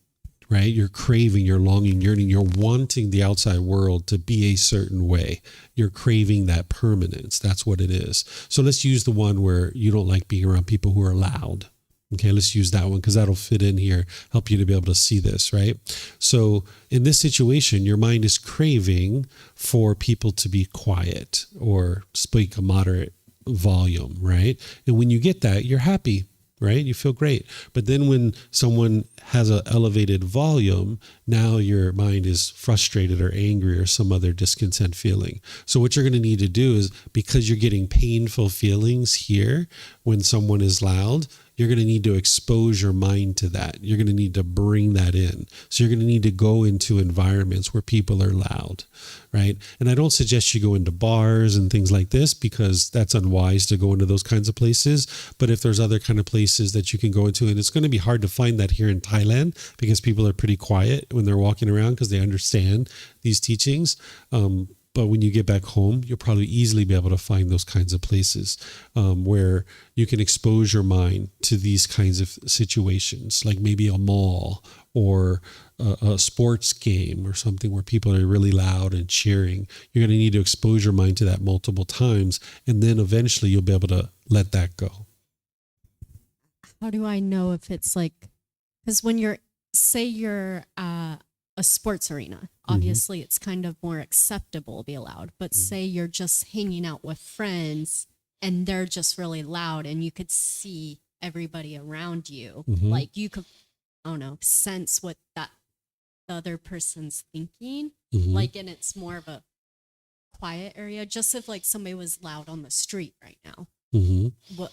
right? You're craving, you're longing, yearning, you're wanting the outside world to be a certain way. You're craving that permanence. That's what it is. So let's use the one where you don't like being around people who are loud. Okay, let's use that one because that'll fit in here, help you to be able to see this, right? So in this situation, your mind is craving for people to be quiet or speak a moderate volume, right? And when you get that, you're happy, right? You feel great. But then when someone has an elevated volume, now your mind is frustrated or angry or some other discontent feeling. So what you're going to need to do is, because you're getting painful feelings here when someone is loud, you're going to need to expose your mind to that. You're going to need to bring that in. So you're going to need to go into environments where people are loud, right? And I don't suggest you go into bars and things like this because that's unwise to go into those kinds of places. But if there's other kind of places that you can go into, and it's going to be hard to find that here in Thailand because people are pretty quiet when they're walking around because they understand these teachings. But when you get back home, you'll probably easily be able to find those kinds of places where you can expose your mind to these kinds of situations, like maybe a mall or a sports game or something where people are really loud and cheering. You're going to need to expose your mind to that multiple times, and then eventually you'll be able to let that go. How do I know if it's like, because when you're a sports arena, obviously it's kind of more acceptable to be loud, but say you're just hanging out with friends and they're just really loud and you could see everybody around you, like you could, I don't know, sense what the other person's thinking, like, and it's more of a quiet area. Just if like somebody was loud on the street right now, what,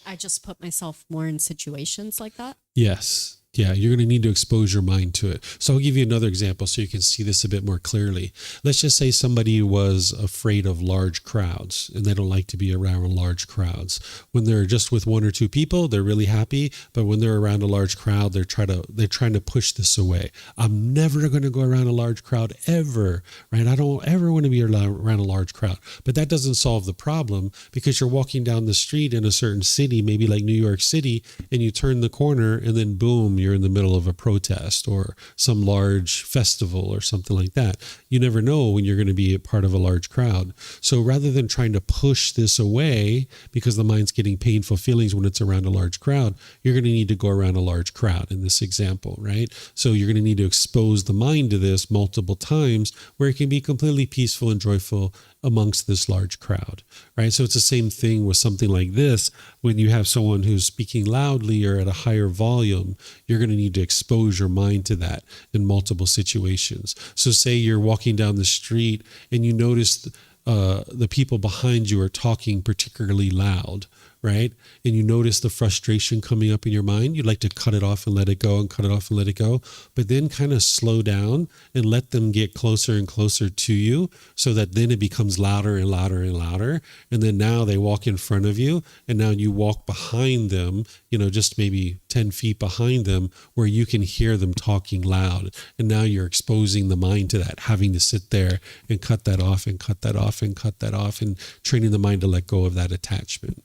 I just put myself more in situations like that. Yes. Yeah, you're going to need to expose your mind to it. So I'll give you another example so you can see this a bit more clearly. Let's just say somebody was afraid of large crowds and they don't like to be around large crowds. When they're just with one or two people, they're really happy. But when they're around a large crowd, they're trying to push this away. I'm never going to go around a large crowd ever, right? I don't ever want to be around a large crowd. But that doesn't solve the problem because you're walking down the street in a certain city, maybe like New York City, and you turn the corner and then boom, you're in the middle of a protest or some large festival or something like that. You never know when you're going to be a part of a large crowd. So rather than trying to push this away because the mind's getting painful feelings when it's around a large crowd, you're going to need to go around a large crowd in this example, right? So you're going to need to expose the mind to this multiple times where it can be completely peaceful and joyful amongst this large crowd, right? So it's the same thing with something like this. When you have someone who's speaking loudly or at a higher volume, you're going to need to expose your mind to that in multiple situations. So say you're walking down the street and you notice the people behind you are talking particularly loud, right? And you notice the frustration coming up in your mind. You'd like to cut it off and let it go and cut it off and let it go, but then kind of slow down and let them get closer and closer to you so that then it becomes louder and louder and louder. And then now they walk in front of you and now you walk behind them, just maybe 10 feet behind them where you can hear them talking loud. And now you're exposing the mind to that, having to sit there and cut that off and cut that off and cut that off and training the mind to let go of that attachment.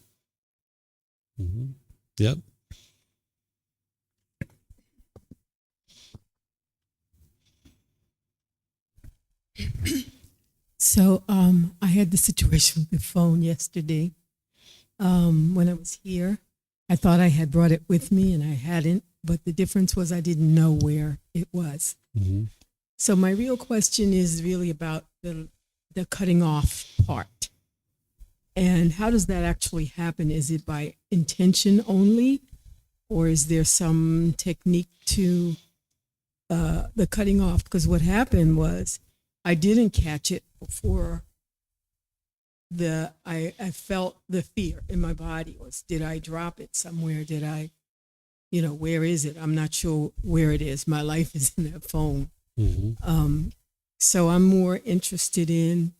Yep. So I had the situation with the phone yesterday. When I was here, I thought I had brought it with me and I hadn't, but the difference was I didn't know where it was. So my real question is really about the cutting off part. And how does that actually happen? Is it by intention only, or is there some technique to the cutting off? Because what happened was I didn't catch it before I felt the fear in my body. Did I drop it somewhere? Did I, where is it? I'm not sure where it is. My life is in that phone. So I'm more interested in,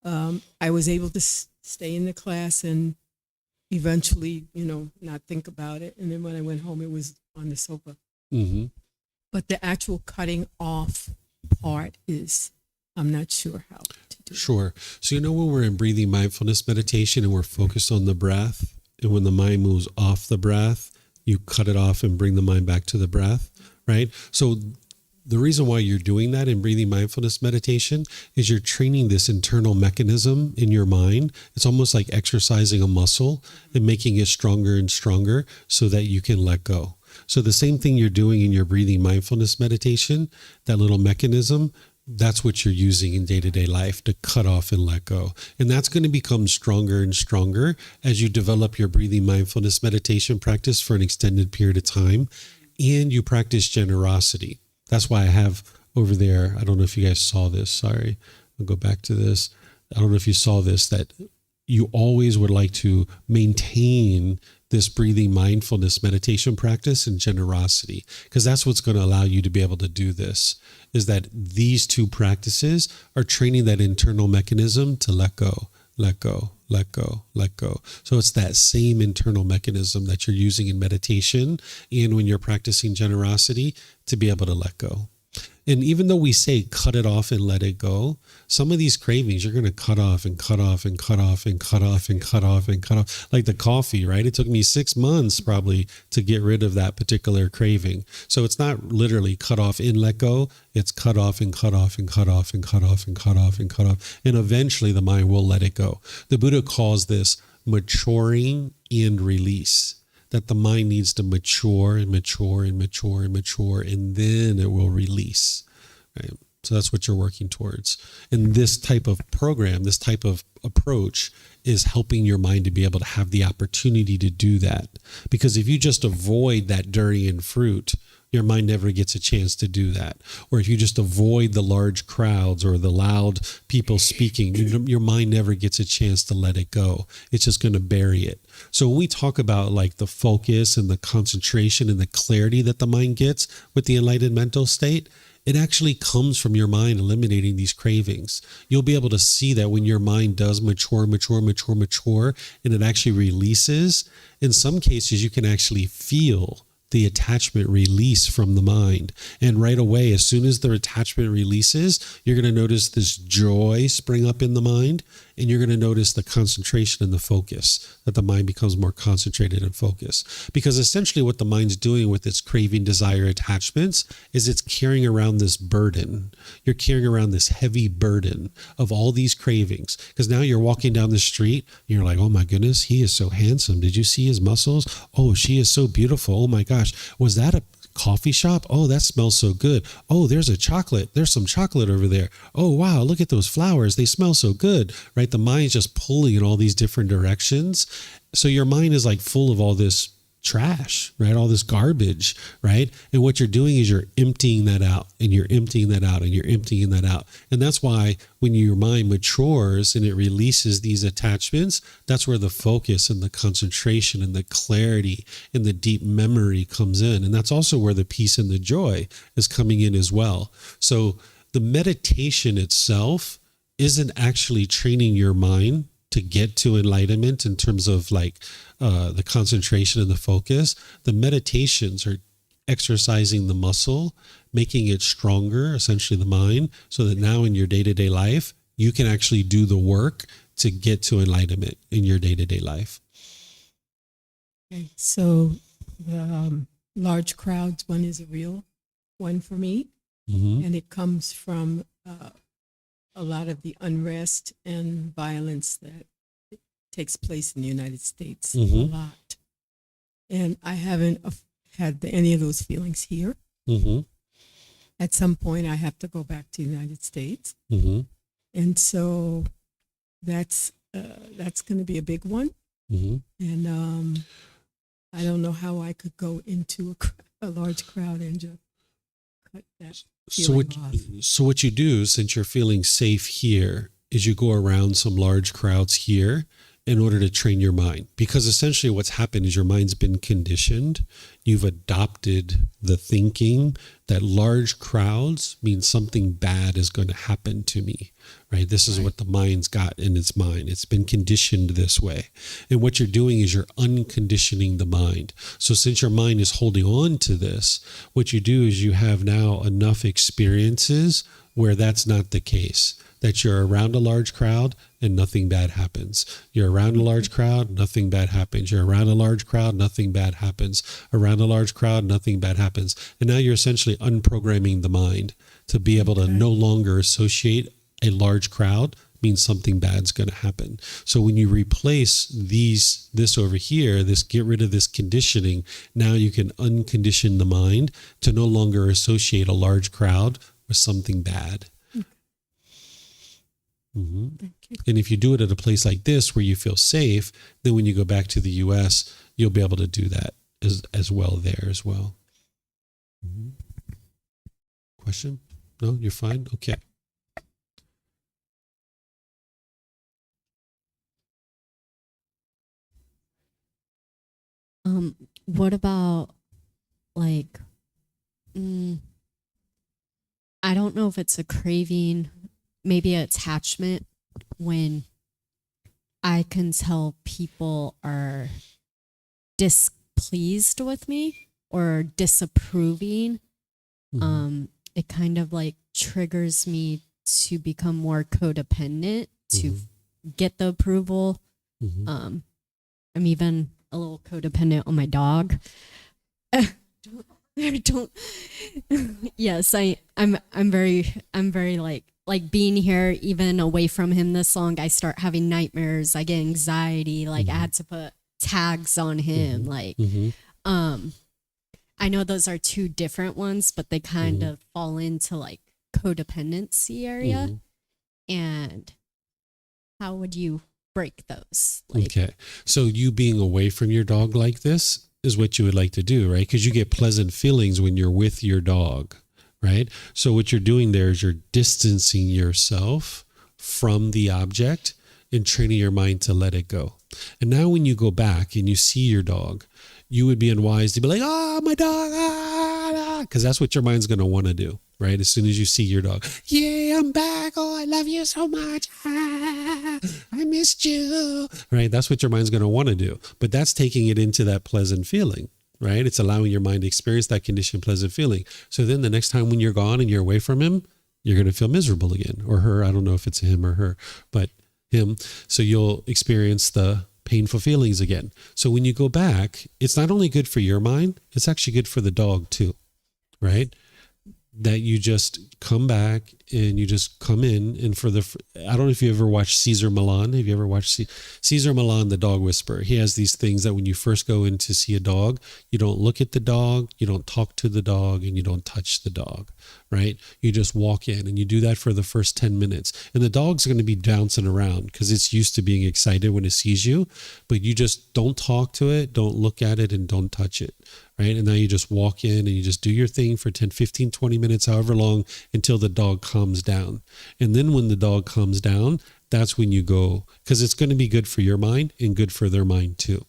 I was able to stay in the class and eventually, not think about it. And then when I went home, it was on the sofa. But the actual cutting off part is, I'm not sure how to do it. Sure. So, when we're in breathing mindfulness meditation and we're focused on the breath, and when the mind moves off the breath, you cut it off and bring the mind back to the breath, right? So the reason why you're doing that in breathing mindfulness meditation is you're training this internal mechanism in your mind. It's almost like exercising a muscle and making it stronger and stronger so that you can let go. So the same thing you're doing in your breathing mindfulness meditation, that little mechanism, that's what you're using in day-to-day life to cut off and let go. And that's going to become stronger and stronger as you develop your breathing mindfulness meditation practice for an extended period of time and you practice generosity. That's why I have over there, I don't know if you guys saw this. Sorry, I'll go back to this. I don't know if you saw this, that you always would like to maintain this breathing mindfulness meditation practice and generosity, because that's what's going to allow you to be able to do this, is that these two practices are training that internal mechanism to let go, let go, let go, let go. So it's that same internal mechanism that you're using in meditation and when you're practicing generosity to be able to let go. And even though we say cut it off and let it go, some of these cravings you're going to cut off and cut off and cut off and cut off and cut off and cut off. Like the coffee, right? It took me 6 months probably to get rid of that particular craving. So it's not literally cut off and let go. It's cut off and cut off and cut off and cut off and cut off and cut off. And eventually the mind will let it go. The Buddha calls this maturing and release. That the mind needs to mature and mature and mature and mature, and then it will release, right? So that's what you're working towards. And this type of program, this type of approach is helping your mind to be able to have the opportunity to do that. Because if you just avoid that durian fruit, your mind never gets a chance to do that. Or if you just avoid the large crowds or the loud people speaking, your mind never gets a chance to let it go. It's just going to bury it. So when we talk about like the focus and the concentration and the clarity that the mind gets with the enlightened mental state, it actually comes from your mind eliminating these cravings. You'll be able to see that when your mind does mature, and it actually releases, in some cases you can actually feel the attachment release from the mind. And right away, as soon as the attachment releases, you're going to notice this joy spring up in the mind, and you're going to notice the concentration and the focus, that the mind becomes more concentrated and focused. Because essentially what the mind's doing with its craving, desire, attachments is it's carrying around this burden. You're carrying around this heavy burden of all these cravings. Because now you're walking down the street, and you're like, oh my goodness, he is so handsome. Did you see his muscles? Oh, she is so beautiful. Oh my gosh. Was that a coffee shop? Oh, that smells so good. Oh, there's a chocolate. There's some chocolate over there. Oh, wow. Look at those flowers. They smell so good, right? The mind's just pulling in all these different directions. So your mind is like full of all this trash, right? All this garbage, right? And what you're doing is you're emptying that out, and you're emptying that out, and you're emptying that out. And that's why when your mind matures and it releases these attachments, that's where the focus and the concentration and the clarity and the deep memory comes in. And that's also where the peace and the joy is coming in as well. So the meditation itself isn't actually training your mind to get to enlightenment in terms of like the concentration and the focus. The meditations are exercising the muscle, making it stronger, essentially the mind, so that now in your day-to-day life, you can actually do the work to get to enlightenment in your day-to-day life. Okay, so the large crowds one is a real one for me, and it comes from a lot of the unrest and violence that takes place in the United States, a lot. And I haven't had any of those feelings here. At some point, I have to go back to the United States. And so that's going to be a big one. And I don't know how I could go into a large crowd and just cut that. So what you do, since you're feeling safe here, is you go around some large crowds here in order to train your mind. Because essentially what's happened is your mind's been conditioned. You've adopted the thinking that large crowds mean something bad is going to happen to me, right? This is what the mind's got in its mind. It's been conditioned this way. And what you're doing is you're unconditioning the mind. So since your mind is holding on to this, what you do is you have now enough experiences where that's not the case, that you're around a large crowd and nothing bad happens. You're around a large crowd, nothing bad happens. You're around a large crowd, nothing bad happens. Around a large crowd, nothing bad happens. And now you're essentially unprogramming the mind to be able to no longer associate a large crowd means something bad's going to happen. So when you replace this over here, get rid of this conditioning, now you can uncondition the mind to no longer associate a large crowd with something bad. Mm-hmm. Thank you. And if you do it at a place like this where you feel safe, then when you go back to the U.S., you'll be able to do that as well there as well. Mm-hmm. Question? No, you're fine? Okay. What about like, I don't know if it's a craving, maybe an attachment, when I can tell people are displeased with me or disapproving. Mm-hmm. It kind of like triggers me to become more codependent to get the approval. Mm-hmm. I'm even a little codependent on my dog. don't yes, I'm very like being here, even away from him this long, I start having nightmares, I get anxiety, like I had to put tags on him, like I know those are two different ones, but they kind of fall into like codependency area. And how would you break those? Like, okay. So you being away from your dog like this is what you would like to do, right? Because you get pleasant feelings when you're with your dog, right? So what you're doing there is you're distancing yourself from the object and training your mind to let it go. And now when you go back and you see your dog, you would be unwise to be like, my dog, because that's what your mind's going to want to do, right? As soon as you see your dog, yeah, I'm back. Oh, I love you so much. I missed you, right? That's what your mind's going to want to do. But that's taking it into that pleasant feeling, right? It's allowing your mind to experience that conditioned pleasant feeling. So then the next time when you're gone and you're away from him, you're going to feel miserable again, or her. I don't know if it's him or her, but him. So you'll experience the painful feelings again. So when you go back, it's not only good for your mind, it's actually good for the dog too, right? That you just come back and you just come in, and I don't know if you ever watched Cesar Millan. Have you ever watched Cesar Millan, the dog whisperer? He has these things that when you first go in to see a dog, you don't look at the dog, you don't talk to the dog, and you don't touch the dog, right? You just walk in and you do that for the first 10 minutes. And the dog's going to be bouncing around because it's used to being excited when it sees you, but you just don't talk to it, don't look at it, and don't touch it, right? And now you just walk in and you just do your thing for 10, 15, 20 minutes, however long, until the dog calms down. And then when the dog calms down, that's when you go, because it's going to be good for your mind and good for their mind too.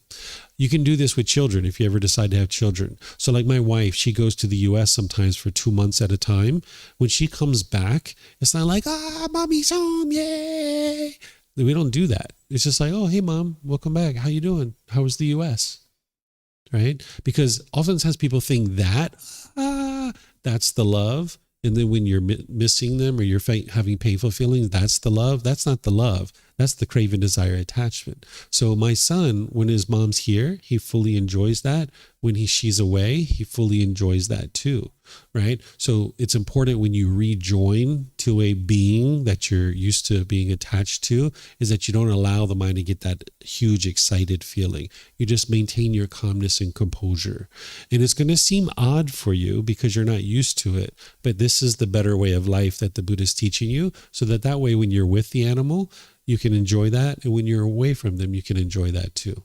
You can do this with children if you ever decide to have children. So like my wife, she goes to the US sometimes for 2 months at a time. When she comes back, it's not like, mommy's home, yay. We don't do that. It's just like, oh, hey, mom, welcome back. How you doing? How was the US? Right? Because oftentimes people think that, that's the love. And then when you're missing them or you're having painful feelings, that's the love. That's not the love. That's the craving, desire, attachment. So my son, when his mom's here, he fully enjoys that. When she's away, he fully enjoys that too, right? So it's important when you rejoin to a being that you're used to being attached to, is that you don't allow the mind to get that huge excited feeling. You just maintain your calmness and composure. And it's going to seem odd for you because you're not used to it, but this is the better way of life that the Buddha is teaching you, so that way when you're with the animal, you can enjoy that. And when you're away from them, you can enjoy that too.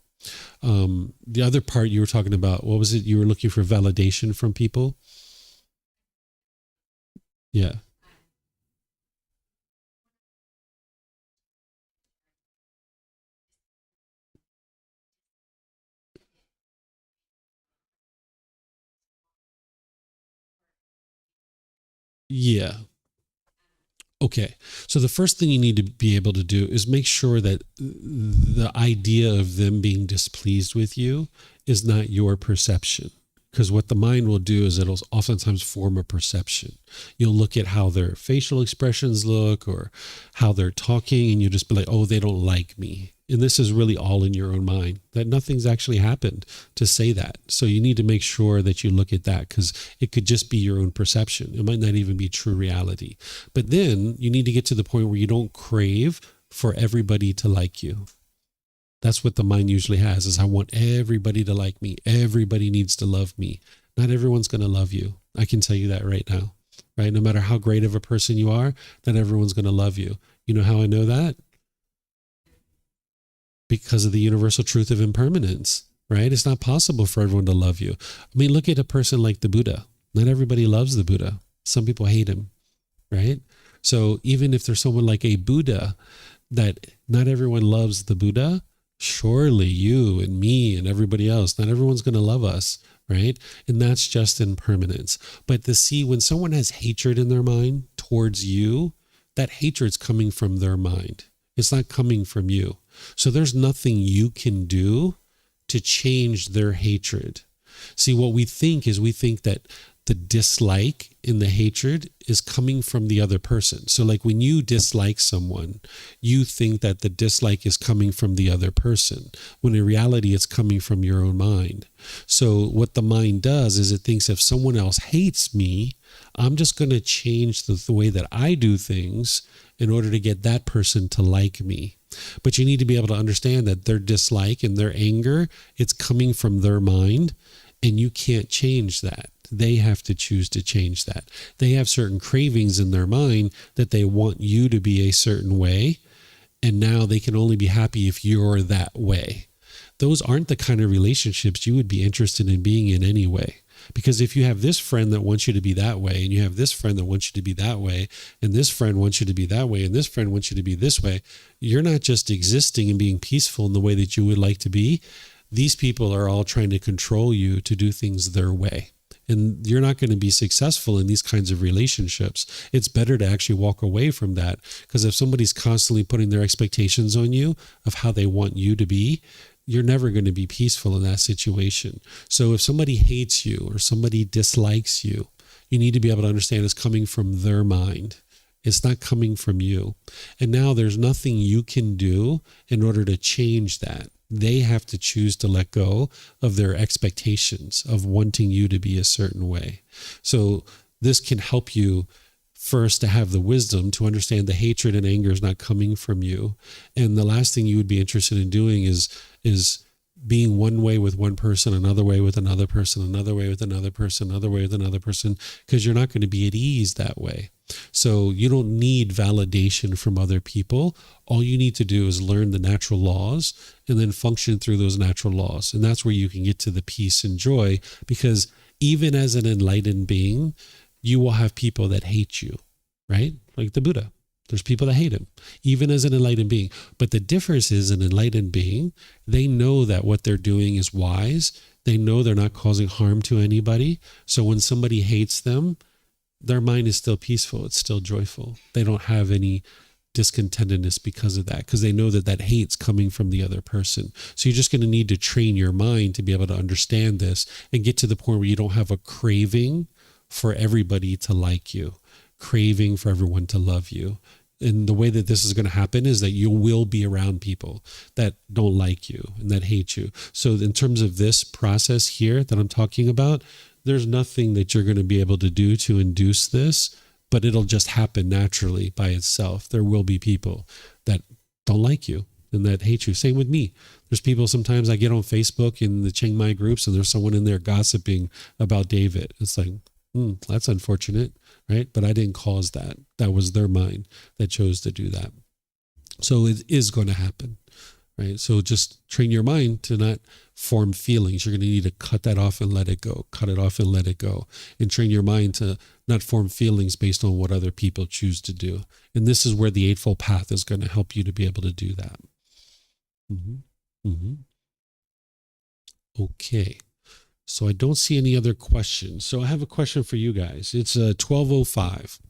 The other part you were talking about, what was it? You were looking for validation from people? Yeah. Yeah. Okay. So the first thing you need to be able to do is make sure that the idea of them being displeased with you is not your perception. Because what the mind will do is it'll oftentimes form a perception. You'll look at how their facial expressions look or how they're talking, and you just be like, oh, they don't like me. And this is really all in your own mind, that nothing's actually happened to say that. So you need to make sure that you look at that, because it could just be your own perception. It might not even be true reality. But then you need to get to the point where you don't crave for everybody to like you. That's what the mind usually has, is I want everybody to like me. Everybody needs to love me. Not everyone's going to love you. I can tell you that right now, right? No matter how great of a person you are, not everyone's going to love you. You know how I know that? Because of the universal truth of impermanence, right? It's not possible for everyone to love you. I mean, look at a person like the Buddha. Not everybody loves the Buddha. Some people hate him, right? So even if there's someone like a Buddha that not everyone loves the Buddha, surely you and me and everybody else, not everyone's going to love us, right? And that's just impermanence. But to see when someone has hatred in their mind towards you, that hatred's coming from their mind. It's not coming from you. So there's nothing you can do to change their hatred. See, what we think that the dislike in the hatred is coming from the other person. So like when you dislike someone, you think that the dislike is coming from the other person, when in reality it's coming from your own mind. So what the mind does is it thinks if someone else hates me, I'm just going to change the way that I do things in order to get that person to like me. But you need to be able to understand that their dislike and their anger, it's coming from their mind, and you can't change that. They have to choose to change that. They have certain cravings in their mind that they want you to be a certain way, and now they can only be happy if you're that way. Those aren't the kind of relationships you would be interested in being in anyway. Because if you have this friend that wants you to be that way, and you have this friend that wants you to be that way, and this friend wants you to be that way, and this friend wants you to be this way, you're not just existing and being peaceful in the way that you would like to be. These people are all trying to control you to do things their way. And you're not going to be successful in these kinds of relationships. It's better to actually walk away from that, because if somebody's constantly putting their expectations on you of how they want you to be, you're never going to be peaceful in that situation. So if somebody hates you or somebody dislikes you, you need to be able to understand it's coming from their mind. It's not coming from you. And now there's nothing you can do in order to change that. They have to choose to let go of their expectations of wanting you to be a certain way. So this can help you first to have the wisdom to understand the hatred and anger is not coming from you. And the last thing you would be interested in doing is being one way with one person, another way with another person, another way with another person, another way with another person, because you're not going to be at ease that way. So you don't need validation from other people. All you need to do is learn the natural laws and then function through those natural laws. And that's where you can get to the peace and joy, because even as an enlightened being, you will have people that hate you, right? Like the Buddha. There's people that hate him, even as an enlightened being. But the difference is an enlightened being, they know that what they're doing is wise. They know they're not causing harm to anybody. So when somebody hates them, their mind is still peaceful. It's still joyful. They don't have any discontentedness because of that, because they know that that hate's coming from the other person. So you're just going to need to train your mind to be able to understand this and get to the point where you don't have a craving for everybody to like you, craving for everyone to love you. And the way that this is going to happen is that you will be around people that don't like you and that hate you. So in terms of this process here that I'm talking about, there's nothing that you're going to be able to do to induce this, but it'll just happen naturally by itself. There will be people that don't like you and that hate you. Same with me. There's people, sometimes I get on Facebook in the Chiang Mai groups and there's someone in there gossiping about David. It's like, that's unfortunate, right? But I didn't cause that. That was their mind that chose to do that. So it is going to happen, right? So just train your mind to not form feelings. You're going to need to cut that off and let it go, cut it off and let it go, and train your mind to not form feelings based on what other people choose to do. And this is where the Eightfold Path is going to help you to be able to do that. Okay. So I don't see any other questions. So I have a question for you guys. It's 12:05.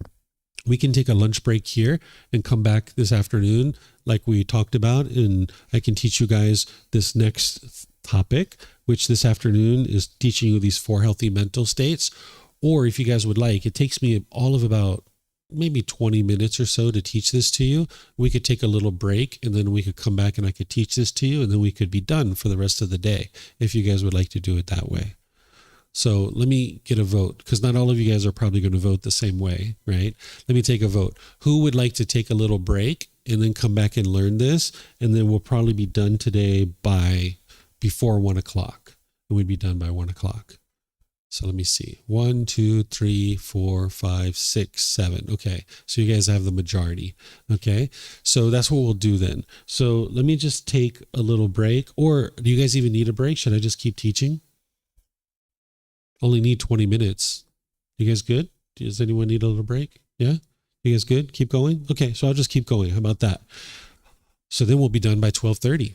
We can take a lunch break here and come back this afternoon like we talked about, and I can teach you guys this next topic, which this afternoon is teaching you these 4 healthy mental states. Or if you guys would like, it takes me all of about maybe 20 minutes or so to teach this to you. We could take a little break and then we could come back and I could teach this to you, and then we could be done for the rest of the day if you guys would like to do it that way. So let me get a vote, because not all of you guys are probably going to vote the same way, right? Let me take a vote. Who would like to take a little break and then come back and learn this? And then we'll probably be done today before 1 o'clock. And we'd be done by 1 o'clock. So let me see. 1, 2, 3, 4, 5, 6, 7. Okay. So you guys have the majority. Okay. So that's what we'll do then. So let me just take a little break. Or do you guys even need a break? Should I just keep teaching? Only need 20 minutes. You guys good? Does anyone need a little break? Yeah? You guys good? Keep going? Okay. So I'll just keep going. How about that? So then we'll be done by 12:30.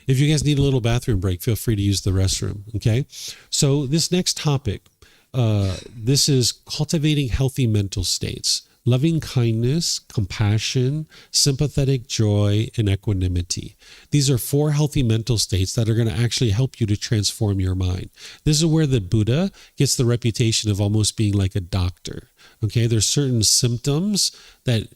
If you guys need a little bathroom break, feel free to use the restroom. Okay. So this next topic, this is cultivating healthy mental states, loving kindness, compassion, sympathetic joy, and equanimity. These are 4 healthy mental states that are going to actually help you to transform your mind. This is where the Buddha gets the reputation of almost being like a doctor. Okay. There's certain symptoms that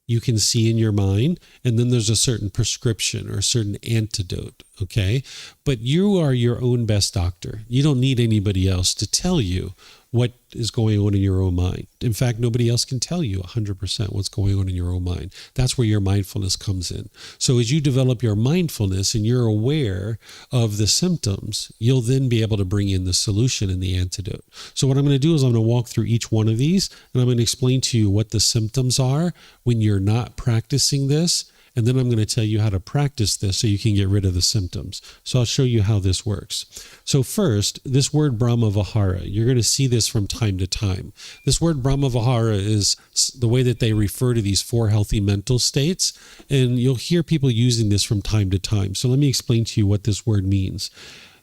you can see in your mind, and then there's a certain prescription or a certain antidote, okay? But you are your own best doctor. You don't need anybody else to tell you what is going on in your own mind. In fact, nobody else can tell you 100% what's going on in your own mind. That's where your mindfulness comes in. So as you develop your mindfulness and you're aware of the symptoms, you'll then be able to bring in the solution and the antidote. So what I'm going to do is I'm going to walk through each one of these, and I'm going to explain to you what the symptoms are when you're not practicing this. And then I'm going to tell you how to practice this so you can get rid of the symptoms. So I'll show you how this works. So first, this word Brahmavihara, you're going to see this from time to time. This word Brahmavihara is the way that they refer to these 4 healthy mental states. And you'll hear people using this from time to time. So let me explain to you what this word means.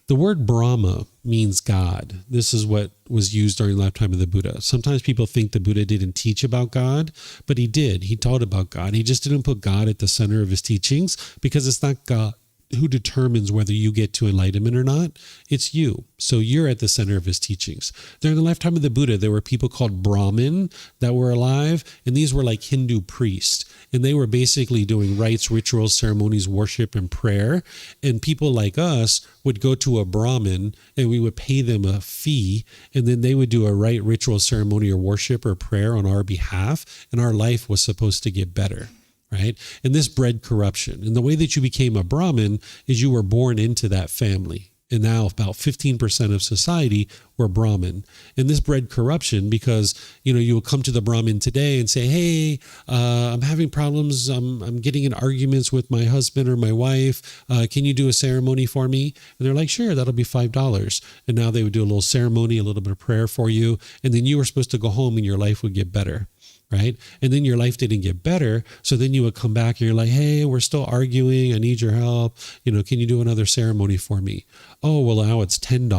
The word Brahma means God. This is what was used during the lifetime of the Buddha. Sometimes people think the Buddha didn't teach about God, but he did. He taught about God. He just didn't put God at the center of his teachings, because it's not God who determines whether you get to enlightenment or not. It's you. So you're at the center of his teachings. During the lifetime of the Buddha, there were people called Brahmin that were alive, and these were like Hindu priests. And they were basically doing rites, rituals, ceremonies, worship, and prayer. And people like us would go to a Brahmin and we would pay them a fee, and then they would do a rite, ritual, ceremony, or worship or prayer on our behalf, and our life was supposed to get better. Right? And this bred corruption. And the way that you became a Brahmin is you were born into that family. And now about 15% of society were Brahmin. And this bred corruption because, you will come to the Brahmin today and say, hey, I'm having problems. I'm getting in arguments with my husband or my wife. Can you do a ceremony for me? And they're like, sure, that'll be $5. And now they would do a little ceremony, a little bit of prayer for you. And then you were supposed to go home and your life would get better. Right? And then your life didn't get better. So then you would come back and you're like, hey, we're still arguing. I need your help. Can you do another ceremony for me? Oh, well, now it's $10.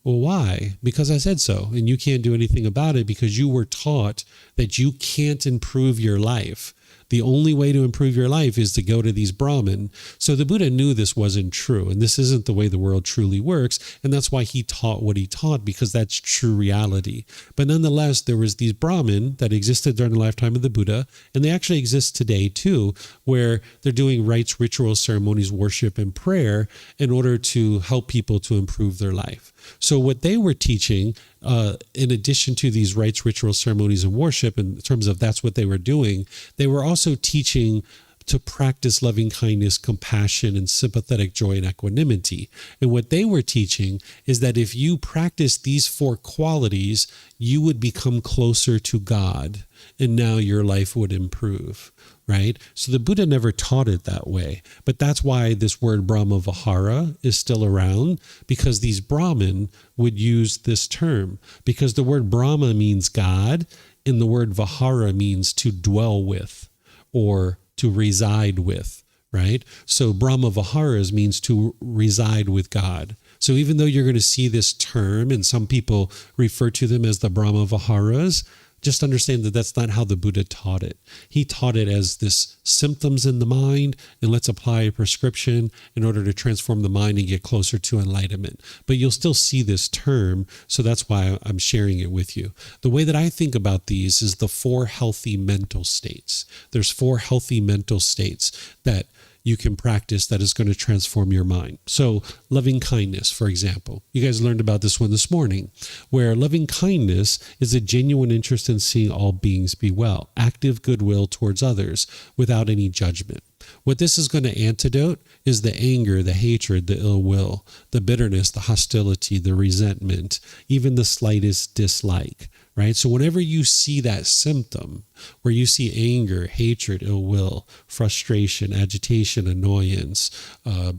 Well, why? Because I said so. And you can't do anything about it because you were taught that you can't improve your life. The only way to improve your life is to go to these Brahmin. So the Buddha knew this wasn't true, and this isn't the way the world truly works, and that's why he taught what he taught, because that's true reality. But nonetheless, there was these Brahmin that existed during the lifetime of the Buddha, and they actually exist today too, where they're doing rites, rituals, ceremonies, worship, and prayer in order to help people to improve their life. So what they were teaching, in addition to these rites, rituals, ceremonies, and worship, in terms of that's what they were doing, they were also teaching to practice loving kindness, compassion, and sympathetic joy and equanimity. And what they were teaching is that if you practice these 4 qualities, you would become closer to God, and now your life would improve. Right? So the Buddha never taught it that way. But that's why this word Brahmavihara is still around, because these Brahmin would use this term. Because the word Brahma means God, and the word Vihara means to dwell with or to reside with. Right? So Brahmaviharas means to reside with God. So even though you're going to see this term, and some people refer to them as the Brahma Viharas, just understand that that's not how the Buddha taught it. He taught it as this symptoms in the mind, and let's apply a prescription in order to transform the mind and get closer to enlightenment. But you'll still see this term, so that's why I'm sharing it with you. The way that I think about these is the 4 healthy mental states. There's 4 healthy mental states that you can practice that is going to transform your mind. So loving kindness, for example. You guys learned about this one this morning, where loving kindness is a genuine interest in seeing all beings be well, active goodwill towards others without any judgment. What this is going to antidote is the anger, the hatred, the ill will, the bitterness, the hostility, the resentment, even the slightest dislike, right? So whenever you see that symptom where you see anger, hatred, ill will, frustration, agitation, annoyance,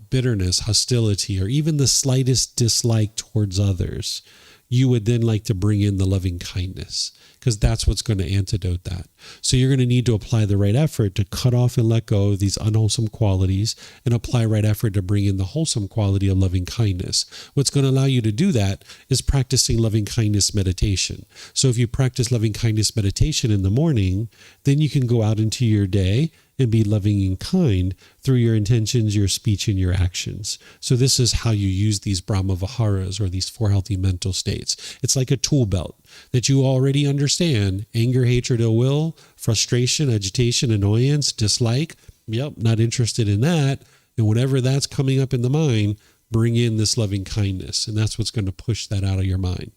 bitterness, hostility, or even the slightest dislike towards others, you would then like to bring in the loving kindness, because that's what's going to antidote that. So you're going to need to apply the right effort to cut off and let go of these unwholesome qualities and apply right effort to bring in the wholesome quality of loving kindness. What's going to allow you to do that is practicing loving kindness meditation. So if you practice loving kindness meditation in the morning, then you can go out into your day and be loving and kind through your intentions, your speech, and your actions. So this is how you use these Brahma Viharas, or these 4 healthy mental states. It's like a tool belt that you already understand: anger, hatred, ill will, frustration, agitation, annoyance, dislike. Yep, not interested in that. And whenever that's coming up in the mind, bring in this loving kindness. And that's what's going to push that out of your mind.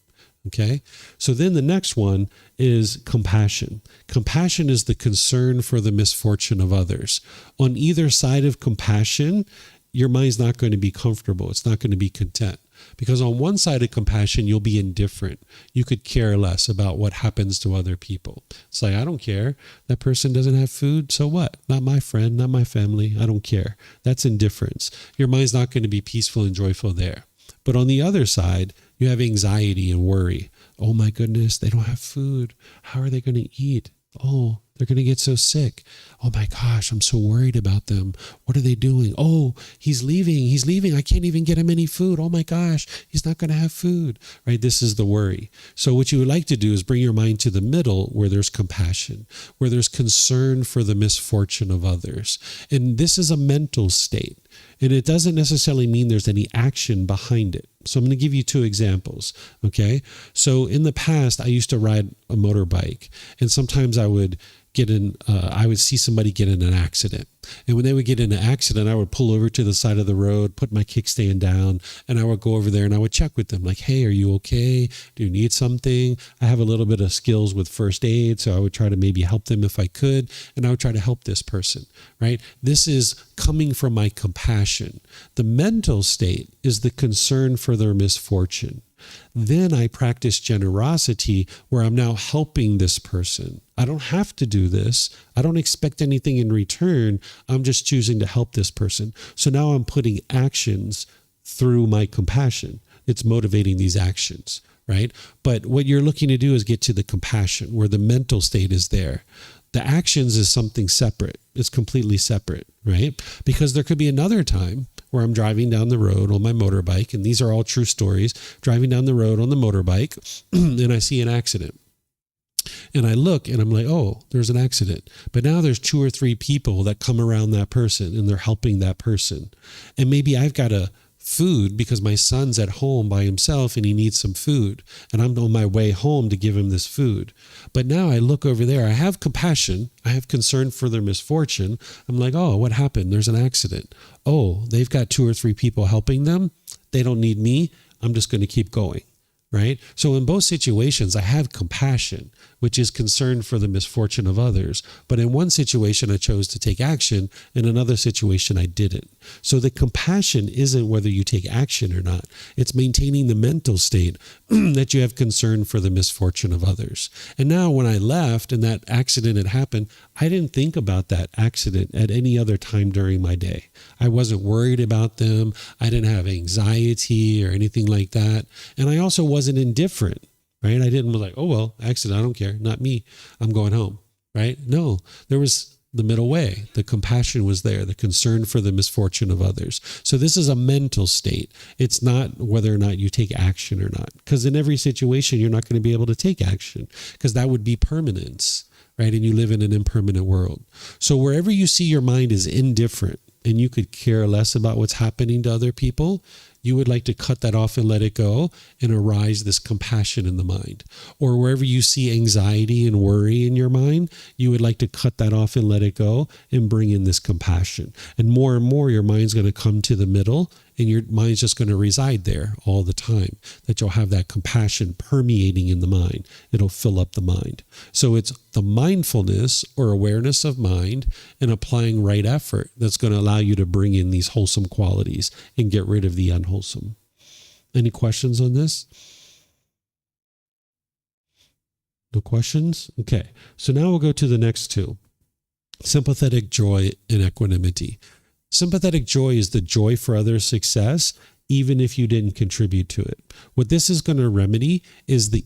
Okay, so then the next one is compassion. Compassion is the concern for the misfortune of others. On either side of compassion, your mind's not going to be comfortable. It's not going to be content. Because on one side of compassion, you'll be indifferent. You could care less about what happens to other people. It's like, I don't care. That person doesn't have food, so what? Not my friend, not my family. I don't care. That's indifference. Your mind's not going to be peaceful and joyful there. But on the other side, you have anxiety and worry. Oh my goodness, they don't have food. How are they going to eat? Oh, they're going to get so sick. Oh my gosh, I'm so worried about them. What are they doing? Oh, he's leaving. I can't even get him any food. Oh my gosh, he's not going to have food, right? This is the worry. So what you would like to do is bring your mind to the middle, where there's compassion, where there's concern for the misfortune of others. And this is a mental state. And it doesn't necessarily mean there's any action behind it. So I'm going to give you 2 examples, okay? So in the past, I used to ride a motorbike, and sometimes I would see somebody get in an accident. And when they would get in an accident, I would pull over to the side of the road, put my kickstand down, and I would go over there and I would check with them, like, hey, are you okay? Do you need something? I have a little bit of skills with first aid, so I would try to maybe help them if I could, and I would try to help this person, right? This is coming from my compassion. The mental state is the concern for their misfortune. Then I practice generosity, where I'm now helping this person. I don't have to do this. I don't expect anything in return. I'm just choosing to help this person. So now I'm putting actions through my compassion. It's motivating these actions, right? But what you're looking to do is get to the compassion, where the mental state is there. The actions is something separate. It's completely separate, right? Because there could be another time where I'm driving down the road on my motorbike, and these are all true stories, driving down the road on the motorbike, and I see an accident. And I look and I'm like, oh, there's an accident. But now there's 2 or 3 people that come around that person, and they're helping that person. And maybe I've got a food because my son's at home by himself and he needs some food, and I'm on my way home to give him this food. But now I look over there, I have compassion, I have concern for their misfortune. I'm like, oh, what happened? There's an accident. Oh, they've got 2 or 3 people helping them. They don't need me. I'm just going to keep going. Right? So in both situations, I have compassion, which is concern for the misfortune of others. But in one situation, I chose to take action. In another situation, I didn't. So the compassion isn't whether you take action or not. It's maintaining the mental state that you have concern for the misfortune of others. And now when I left and that accident had happened, I didn't think about that accident at any other time during my day. I wasn't worried about them. I didn't have anxiety or anything like that. And I also wasn't indifferent, right? I didn't be like, oh, well, accident, I don't care. Not me. I'm going home, right? No, there was the middle way. The compassion was there, the concern for the misfortune of others. So this is a mental state. It's not whether or not you take action or not. Because in every situation, you're not going to be able to take action because that would be permanence, right? And you live in an impermanent world. So wherever you see your mind is indifferent and you could care less about what's happening to other people, you would like to cut that off and let it go and arise this compassion in the mind. Or wherever you see anxiety and worry in your mind, you would like to cut that off and let it go and bring in this compassion. And more, your mind's going to come to the middle and your mind's just going to reside there all the time, that you'll have that compassion permeating in the mind. It'll fill up the mind. So it's the mindfulness or awareness of mind and applying right effort that's going to allow you to bring in these wholesome qualities and get rid of the unwholesome. Any questions on this? No questions? Okay. So now we'll go to the next two. Sympathetic joy and equanimity. Sympathetic joy is the joy for others' success, even if you didn't contribute to it. What this is going to remedy is the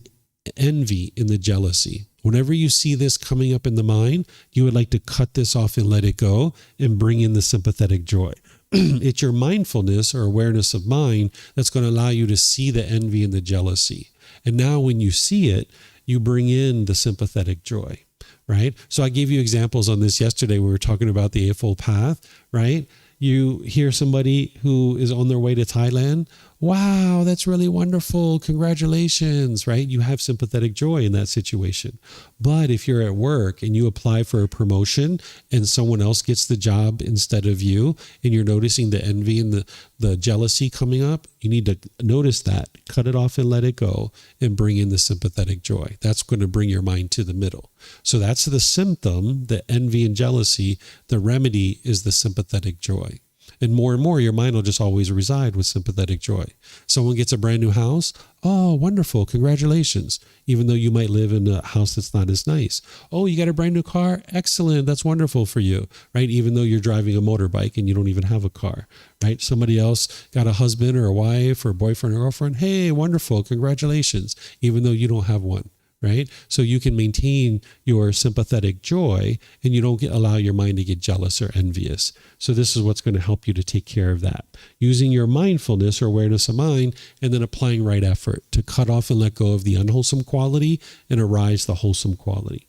envy and the jealousy. Whenever you see this coming up in the mind, you would like to cut this off and let it go and bring in the sympathetic joy. It's your mindfulness or awareness of mind that's going to allow you to see the envy and the jealousy. And now when you see it, you bring in the sympathetic joy. Right? So I gave you examples on this yesterday. We were talking about the Eightfold Path, right? You hear somebody who is on their way to Thailand. Wow, that's really wonderful. Congratulations, right? You have sympathetic joy in that situation. But if you're at work and you apply for a promotion and someone else gets the job instead of you, and you're noticing the envy and the jealousy coming up, you need to notice that, cut it off and let it go, and bring in the sympathetic joy. That's going to bring your mind to the middle. So that's the symptom, the envy and jealousy. The remedy is the sympathetic joy. And more, your mind will just always reside with sympathetic joy. Someone gets a brand new house. Oh, wonderful. Congratulations. Even though you might live in a house that's not as nice. Oh, you got a brand new car? Excellent. That's wonderful for you, right? Even though you're driving a motorbike and you don't even have a car, right? Somebody else got a husband or a wife or a boyfriend or girlfriend. Hey, wonderful. Congratulations. Even though you don't have one. Right? So you can maintain your sympathetic joy and you don't allow your mind to get jealous or envious. So this is what's going to help you to take care of that. Using your mindfulness or awareness of mind and then applying right effort to cut off and let go of the unwholesome quality and arise the wholesome quality.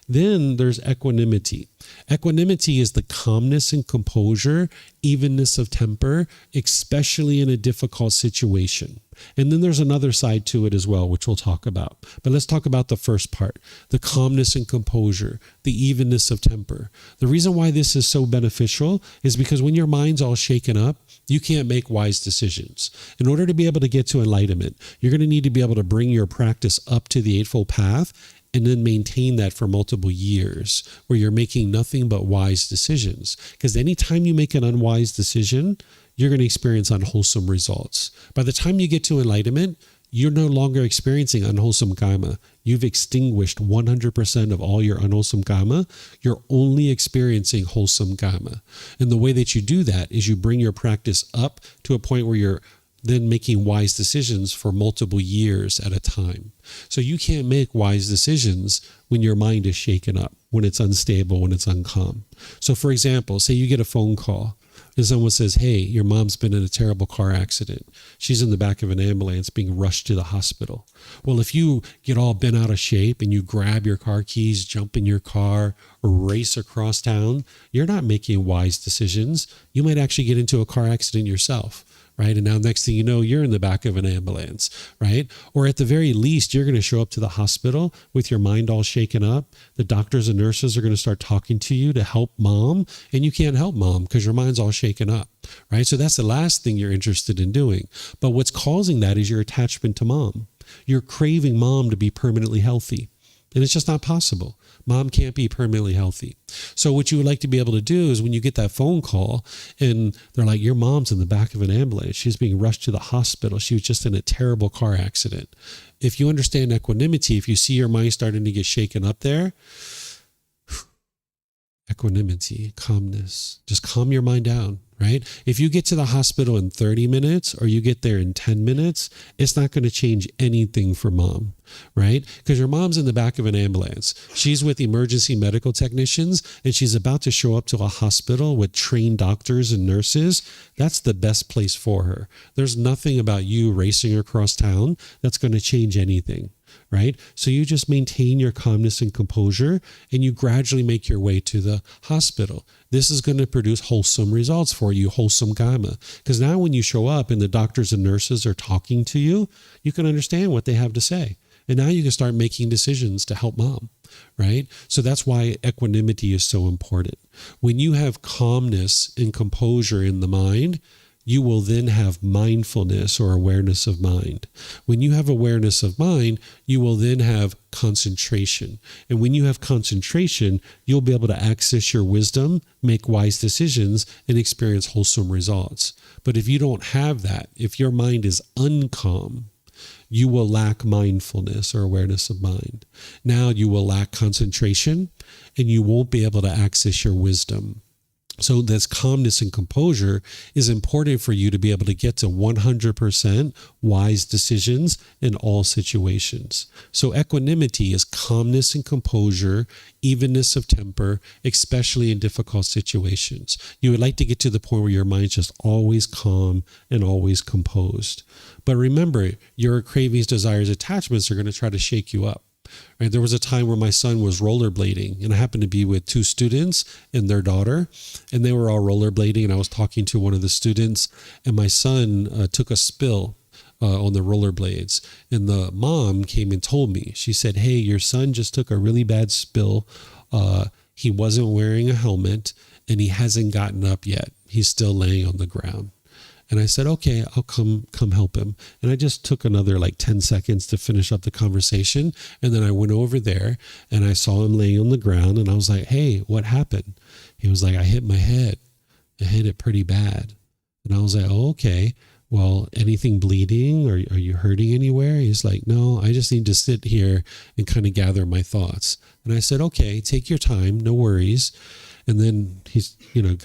Then there's equanimity. Equanimity is the calmness and composure, evenness of temper, especially in a difficult situation. And then there's another side to it as well, which we'll talk about. But let's talk about the first part, the calmness and composure, the evenness of temper. The reason why this is so beneficial is because when your mind's all shaken up, you can't make wise decisions. In order to be able to get to enlightenment, you're going to need to be able to bring your practice up to the Eightfold Path and then maintain that for multiple years where you're making nothing but wise decisions. Because anytime you make an unwise decision, you're going to experience unwholesome results. By the time you get to enlightenment, you're no longer experiencing unwholesome karma. You've extinguished 100% of all your unwholesome karma. You're only experiencing wholesome karma. And the way that you do that is you bring your practice up to a point where you're then making wise decisions for multiple years at a time. So you can't make wise decisions when your mind is shaken up, when it's unstable, when it's uncalm. So for example, say you get a phone call and someone says, hey, your mom's been in a terrible car accident. She's in the back of an ambulance being rushed to the hospital. Well, if you get all bent out of shape and you grab your car keys, jump in your car, or race across town, you're not making wise decisions. You might actually get into a car accident yourself. Right? And now next thing you know, you're in the back of an ambulance, right? Or at the very least, you're going to show up to the hospital with your mind all shaken up. The doctors and nurses are going to start talking to you to help mom, and you can't help mom because your mind's all shaken up, right? So that's the last thing you're interested in doing. But what's causing that is your attachment to mom. You're craving mom to be permanently healthy, and it's just not possible. Mom can't be permanently healthy. So what you would like to be able to do is when you get that phone call and they're like, your mom's in the back of an ambulance. She's being rushed to the hospital. She was just in a terrible car accident. If you understand equanimity, if you see your mind starting to get shaken up there, Equanimity, calmness. Just calm your mind down, right? If you get to the hospital in 30 minutes or you get there in 10 minutes, it's not going to change anything for mom, right? Because your mom's in the back of an ambulance. She's with emergency medical technicians and she's about to show up to a hospital with trained doctors and nurses. That's the best place for her. There's nothing about you racing across town that's going to change anything. Right? So you just maintain your calmness and composure and you gradually make your way to the hospital. This is going to produce wholesome results for you, wholesome karma. Because now when you show up and the doctors and nurses are talking to you, you can understand what they have to say. And now you can start making decisions to help mom, right? So that's why equanimity is so important. When you have calmness and composure in the mind, you will then have mindfulness or awareness of mind. When you have awareness of mind, you will then have concentration. And when you have concentration, you'll be able to access your wisdom, make wise decisions, and experience wholesome results. But if you don't have that, if your mind is uncalm, you will lack mindfulness or awareness of mind. Now you will lack concentration, and you won't be able to access your wisdom. So this calmness and composure is important for you to be able to get to 100% wise decisions in all situations. So equanimity is calmness and composure, evenness of temper, especially in difficult situations. You would like to get to the point where your mind's just always calm and always composed. But remember, your cravings, desires, attachments are going to try to shake you up. Right? There was a time where my son was rollerblading, and I happened to be with two students and their daughter, and they were all rollerblading, and I was talking to one of the students, and my son took a spill on the rollerblades, and the mom came and told me. She said, "Hey, your son just took a really bad spill. He wasn't wearing a helmet, and he hasn't gotten up yet. He's still laying on the ground." And I said, "Okay, I'll come help him." And I just took another like 10 seconds to finish up the conversation. And then I went over there and I saw him laying on the ground and I was like, "Hey, what happened?" He was like, "I hit my head. I hit it pretty bad." And I was like, "Oh, okay. Well, anything bleeding? Or are you hurting anywhere?" He's like, "No, I just need to sit here and kind of gather my thoughts." And I said, "Okay, take your time. No worries." And then he's,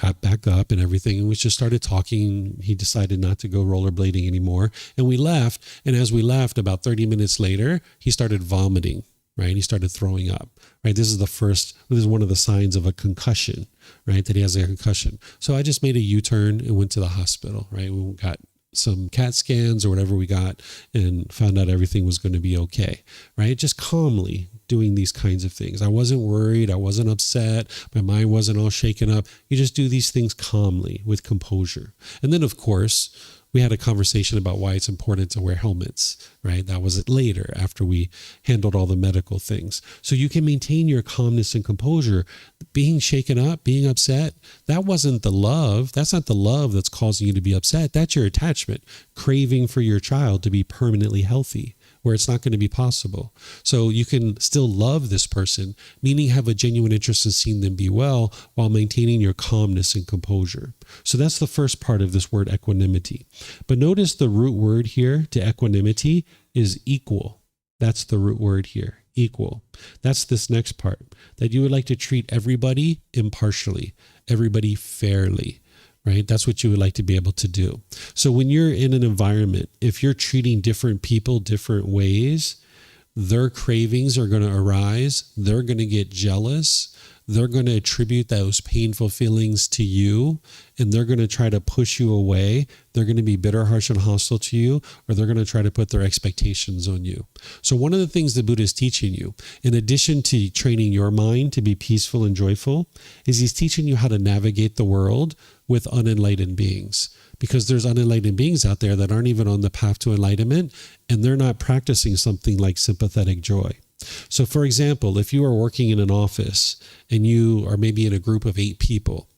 got back up and everything. And we just started talking. He decided not to go rollerblading anymore. And we left. And as we left, about 30 minutes later, he started vomiting, right? He started throwing up, right? This is one of the signs of a concussion, right? That he has a concussion. So I just made a U-turn and went to the hospital, right? We got some CAT scans or whatever we got and found out everything was going to be okay, right? Just calmly doing these kinds of things. I wasn't worried. I wasn't upset. My mind wasn't all shaken up. You just do these things calmly with composure. And then, of course, we had a conversation about why it's important to wear helmets, right? That was later after we handled all the medical things. So you can maintain your calmness and composure. Being shaken up, being upset, that wasn't the love. That's not the love that's causing you to be upset. That's your attachment, craving for your child to be permanently healthy, where it's not going to be possible. So you can still love this person, meaning have a genuine interest in seeing them be well while maintaining your calmness and composure. So that's the first part of this word equanimity. But notice the root word here to equanimity is equal. That's the root word here, equal. That's this next part, that you would like to treat everybody impartially, everybody fairly. Right? That's what you would like to be able to do. So when you're in an environment, if you're treating different people different ways, their cravings are going to arise. They're going to get jealous. They're going to attribute those painful feelings to you, and they're going to try to push you away. They're going to be bitter, harsh, and hostile to you, or they're going to try to put their expectations on you. So one of the things the Buddha is teaching you, in addition to training your mind to be peaceful and joyful, is he's teaching you how to navigate the world with unenlightened beings. Because there's unenlightened beings out there that aren't even on the path to enlightenment, and they're not practicing something like sympathetic joy. So for example, if you are working in an office and you are maybe in a group of 8 people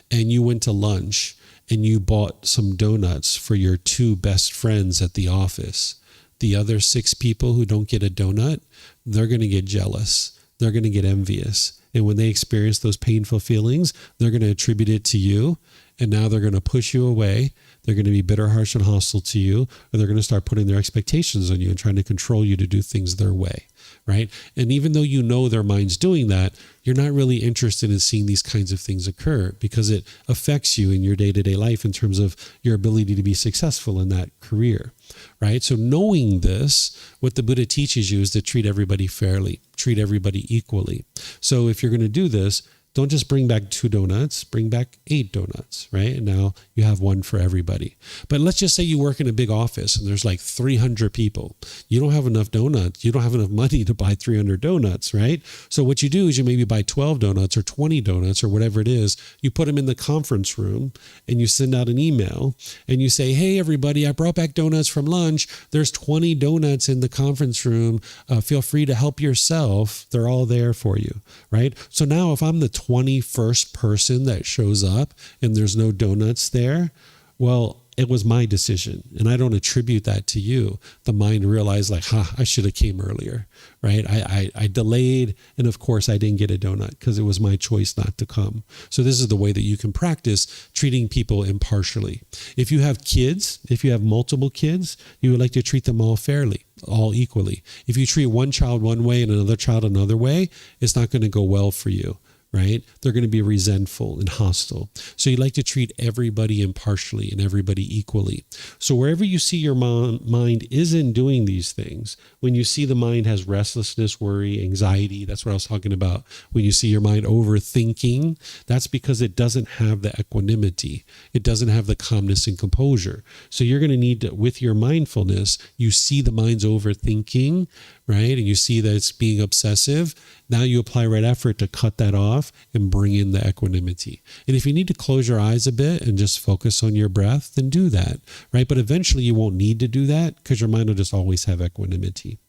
and you went to lunch and you bought some donuts for your 2 best friends at the office, the other 6 people who don't get a donut, they're going to get jealous. They're going to get envious. And when they experience those painful feelings, they're going to attribute it to you. And now they're going to push you away. They're going to be bitter, harsh, and hostile to you, or they're going to start putting their expectations on you and trying to control you to do things their way, right? And even though you know their mind's doing that, you're not really interested in seeing these kinds of things occur because it affects you in your day-to-day life in terms of your ability to be successful in that career, right? So knowing this, what the Buddha teaches you is to treat everybody fairly, treat everybody equally. So if you're going to do this, don't just bring back 2 donuts, bring back 8 donuts, right? And now you have one for everybody. But let's just say you work in a big office and there's like 300 people. You don't have enough donuts. You don't have enough money to buy 300 donuts, right? So what you do is you maybe buy 12 donuts or 20 donuts or whatever it is. You put them in the conference room and you send out an email and you say, hey, everybody, I brought back donuts from lunch. There's 20 donuts in the conference room. Feel free to help yourself. They're all there for you, right? So now if I'm the 21st person that shows up and there's no donuts there, well, it was my decision and I don't attribute that to you. The mind realized like, I should have came earlier, right? I delayed and of course I didn't get a donut because it was my choice not to come. So this is the way that you can practice treating people impartially. If you have kids, if you have multiple kids, you would like to treat them all fairly, all equally. If you treat one child one way and another child another way, it's not going to go well for you. Right? They're going to be resentful and hostile. So you like to treat everybody impartially and everybody equally. So wherever you see your mind isn't doing these things, when you see the mind has restlessness, worry, anxiety, that's what I was talking about. When you see your mind overthinking, that's because it doesn't have the equanimity. It doesn't have the calmness and composure. So you're going to need to, with your mindfulness, you see the mind's overthinking, right? And you see that it's being obsessive. Now you apply right effort to cut that off and bring in the equanimity. And if you need to close your eyes a bit and just focus on your breath, then do that, right? But eventually you won't need to do that because your mind will just always have equanimity.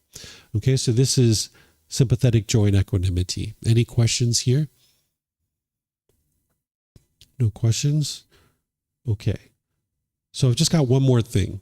Okay, so this is sympathetic joy and equanimity. Any questions here? No questions? Okay. So I've just got one more thing.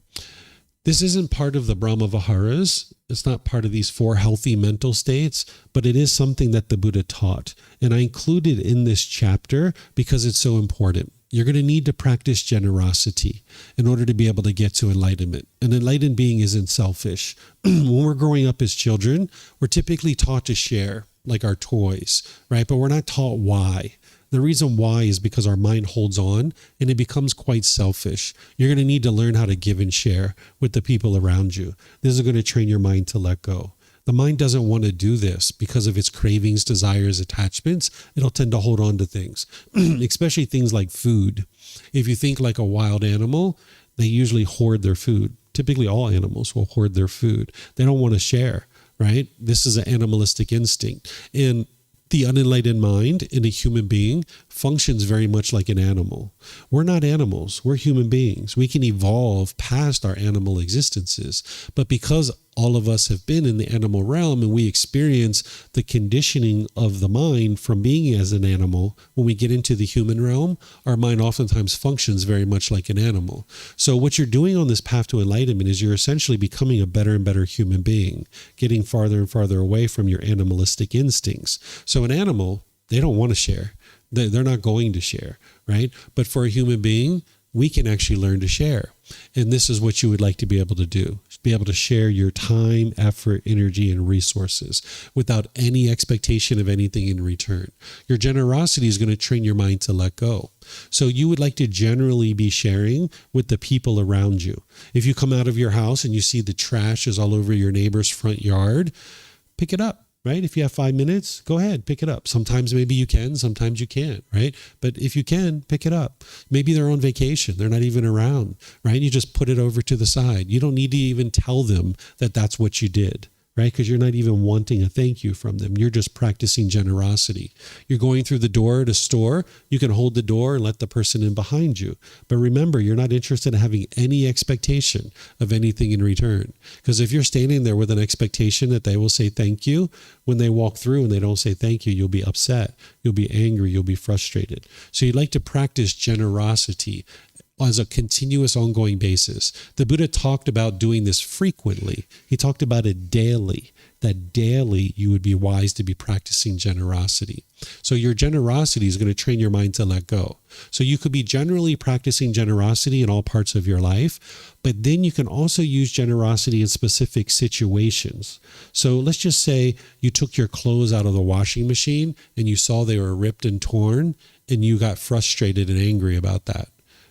This isn't part of the Brahma Viharas. It's not part of these 4 healthy mental states, but it is something that the Buddha taught. And I included in this chapter because it's so important. You're going to need to practice generosity in order to be able to get to enlightenment. An enlightened being isn't selfish. When we're growing up as children, we're typically taught to share, like our toys, right? But we're not taught why. The reason why is because our mind holds on and it becomes quite selfish. You're going to need to learn how to give and share with the people around you. This is going to train your mind to let go. The mind doesn't want to do this because of its cravings, desires, attachments. It'll tend to hold on to things, especially things like food. If you think like a wild animal, they usually hoard their food. Typically all animals will hoard their food. They don't want to share, right? This is an animalistic instinct. And the unenlightened mind in a human being functions very much like an animal. We're not animals. We're human beings. We can evolve past our animal existences. But because all of us have been in the animal realm and we experience the conditioning of the mind from being as an animal, when we get into the human realm, our mind oftentimes functions very much like an animal. So what you're doing on this path to enlightenment is you're essentially becoming a better and better human being, getting farther and farther away from your animalistic instincts. So an animal, they don't want to share. They're not going to share, right? But for a human being, we can actually learn to share. And this is what you would like to be able to do. Be able to share your time, effort, energy, and resources without any expectation of anything in return. Your generosity is going to train your mind to let go. So you would like to generally be sharing with the people around you. If you come out of your house and you see the trash is all over your neighbor's front yard, pick it up. Right? If you have 5 minutes, go ahead, pick it up. Sometimes maybe you can, sometimes you can't, right? But if you can, pick it up. Maybe they're on vacation. They're not even around, right? You just put it over to the side. You don't need to even tell them that that's what you did, right? Because you're not even wanting a thank you from them. You're just practicing generosity. You're going through the door at a store. You can hold the door and let the person in behind you. But remember, you're not interested in having any expectation of anything in return. Because if you're standing there with an expectation that they will say thank you, when they walk through and they don't say thank you, you'll be upset. You'll be angry. You'll be frustrated. So you'd like to practice generosity as a continuous ongoing basis. The Buddha talked about doing this frequently. He talked about it daily, that daily you would be wise to be practicing generosity. So your generosity is going to train your mind to let go. So you could be generally practicing generosity in all parts of your life, but then you can also use generosity in specific situations. So let's just say you took your clothes out of the washing machine and you saw they were ripped and torn and you got frustrated and angry about that.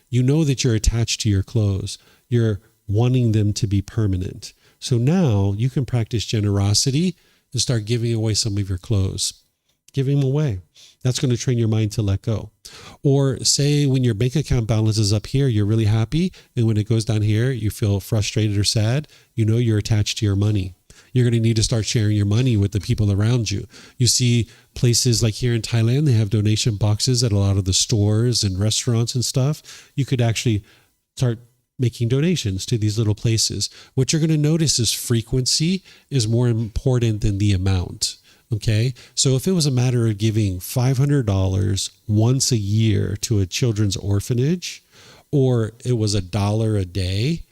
You know that you're attached to your clothes. You're wanting them to be permanent. So now you can practice generosity and start giving away some of your clothes. Giving them away. That's going to train your mind to let go. Or say when your bank account balance is up here, you're really happy. And when it goes down here, you feel frustrated or sad. You know you're attached to your money. You're going to need to start sharing your money with the people around you. You see places like here in Thailand, they have donation boxes at a lot of the stores and restaurants and stuff. You could actually start making donations to these little places. What you're going to notice is frequency is more important than the amount. Okay. So if it was a matter of giving $500 once a year to a children's orphanage, or it was $1 a day,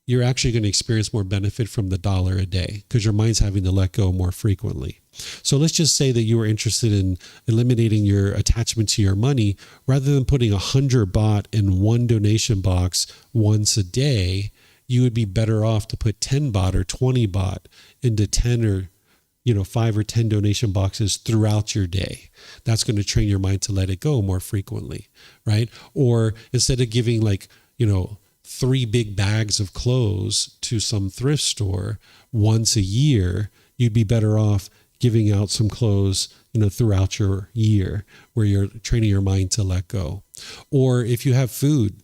you're actually going to experience more benefit from the $1 a day because your mind's having to let go more frequently. So let's just say that you were interested in eliminating your attachment to your money. Rather than putting 100 baht in one donation box once a day, you would be better off to put 10 baht or 20 baht into 10 or 5 or 10 donation boxes throughout your day. That's going to train your mind to let it go more frequently, right? Or instead of giving 3 big bags of clothes to some thrift store once a year, you'd be better off giving out some clothes, throughout your year where you're training your mind to let go. Or if you have food,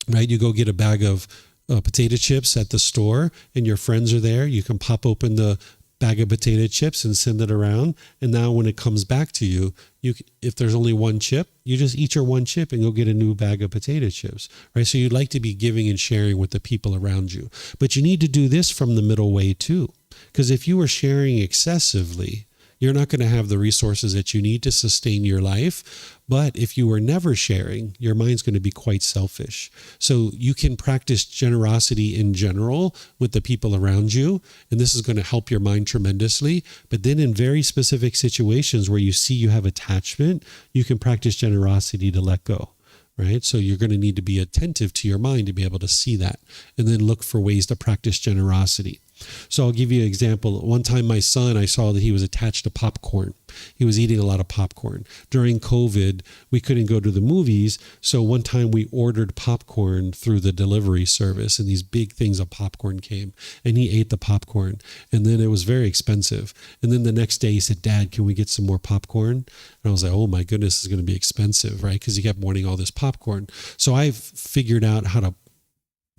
right, you go get a bag of potato chips at the store and your friends are there, you can pop open the bag of potato chips and send it around. And now when it comes back to you, if there's only one chip, you just eat your one chip and go get a new bag of potato chips, right? So you'd like to be giving and sharing with the people around you. But you need to do this from the middle way too. Because if you were sharing excessively, you're not going to have the resources that you need to sustain your life. But if you were never sharing, your mind's going to be quite selfish. So you can practice generosity in general with the people around you. And this is going to help your mind tremendously. But then in very specific situations where you see you have attachment, you can practice generosity to let go. Right? So you're going to need to be attentive to your mind to be able to see that and then look for ways to practice generosity. So I'll give you an example. One time my son, I saw that he was attached to popcorn. He was eating a lot of popcorn. During COVID, we couldn't go to the movies. So one time we ordered popcorn through the delivery service and these big things of popcorn came and he ate the popcorn. And then it was very expensive. And then the next day he said, "Dad, can we get some more popcorn?" And I was like, "Oh my goodness, it's going to be expensive," right? Because he kept wanting all this popcorn. So I've figured out how to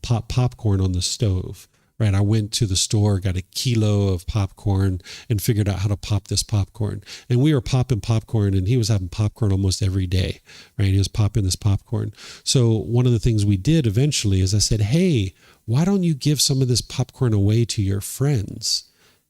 pop popcorn on the stove. Right, I went to the store, got a kilo of popcorn and figured out how to pop this popcorn. And we were popping popcorn and he was having popcorn almost every day, right? He was popping this popcorn. So one of the things we did eventually is I said, "Hey, why don't you give some of this popcorn away to your friends?"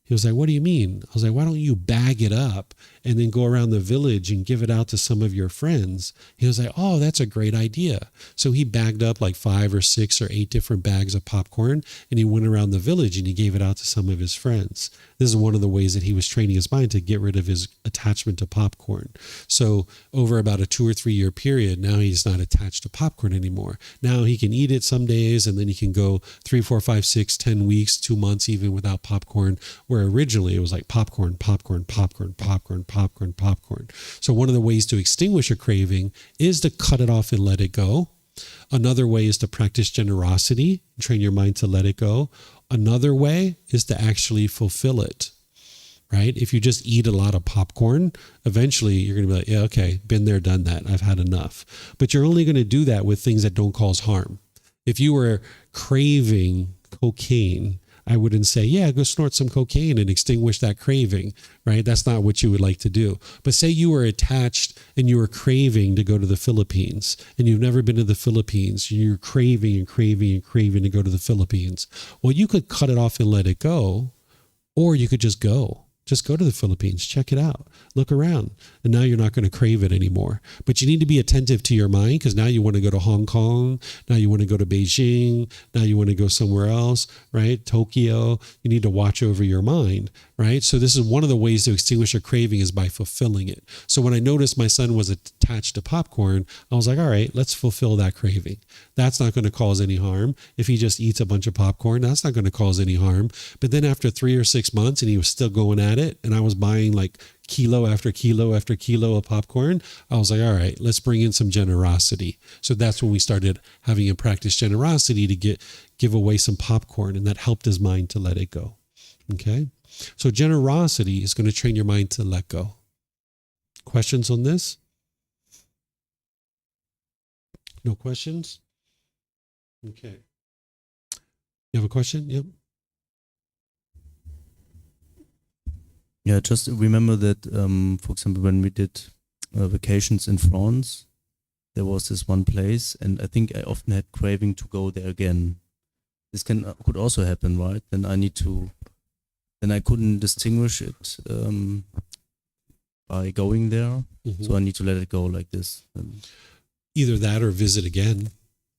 He was like, "What do you mean?" I was like, "Why don't you bag it up and then go around the village and give it out to some of your friends?" He was like, "Oh, that's a great idea." So he bagged up like 5 or 6 or 8 different bags of popcorn and he went around the village and he gave it out to some of his friends. This is one of the ways that he was training his mind to get rid of his attachment to popcorn. So over about a 2 or 3 year period, now he's not attached to popcorn anymore. Now he can eat it some days and then he can go 3, 4, 5, 6, 10 weeks, 2 months even without popcorn, where originally it was like popcorn, popcorn, popcorn, popcorn, popcorn, popcorn. So one of the ways to extinguish a craving is to cut it off and let it go. Another way is to practice generosity, train your mind to let it go. Another way is to actually fulfill it, right? If you just eat a lot of popcorn, eventually you're going to be like, "Yeah, okay, been there, done that. I've had enough." But you're only going to do that with things that don't cause harm. If you were craving cocaine, I wouldn't say, "Yeah, go snort some cocaine and extinguish that craving," right? That's not what you would like to do. But say you were attached and you were craving to go to the Philippines and you've never been to the Philippines. You're craving and craving and craving to go to the Philippines. Well, you could cut it off and let it go, or you could just go Just go to the Philippines, check it out, look around. And now you're not going to crave it anymore. But you need to be attentive to your mind, because now you want to go to Hong Kong. Now you want to go to Beijing. Now you want to go somewhere else, right? Tokyo. You need to watch over your mind, right? So this is one of the ways to extinguish a craving, is by fulfilling it. So when I noticed my son was attached to popcorn, I was like, all right, let's fulfill that craving. That's not going to cause any harm. If he just eats a bunch of popcorn, that's not going to cause any harm. But then after 3 or 6 months and he was still going at it, and I was buying like kilo after kilo after kilo of popcorn, I was like, all right, let's bring in some generosity. So that's when we started having him practice generosity to give away some popcorn, and that helped his mind to let it go. Okay? So generosity is going to train your mind to let go. Questions on this? No questions? Okay. You have a question? Yep. Yeah, just remember that, for example, when we did vacations in France, there was this one place, and I think I often had craving to go there again. This could also happen, right? Then I couldn't distinguish it by going there, so I need to let it go like this. Either that or visit again,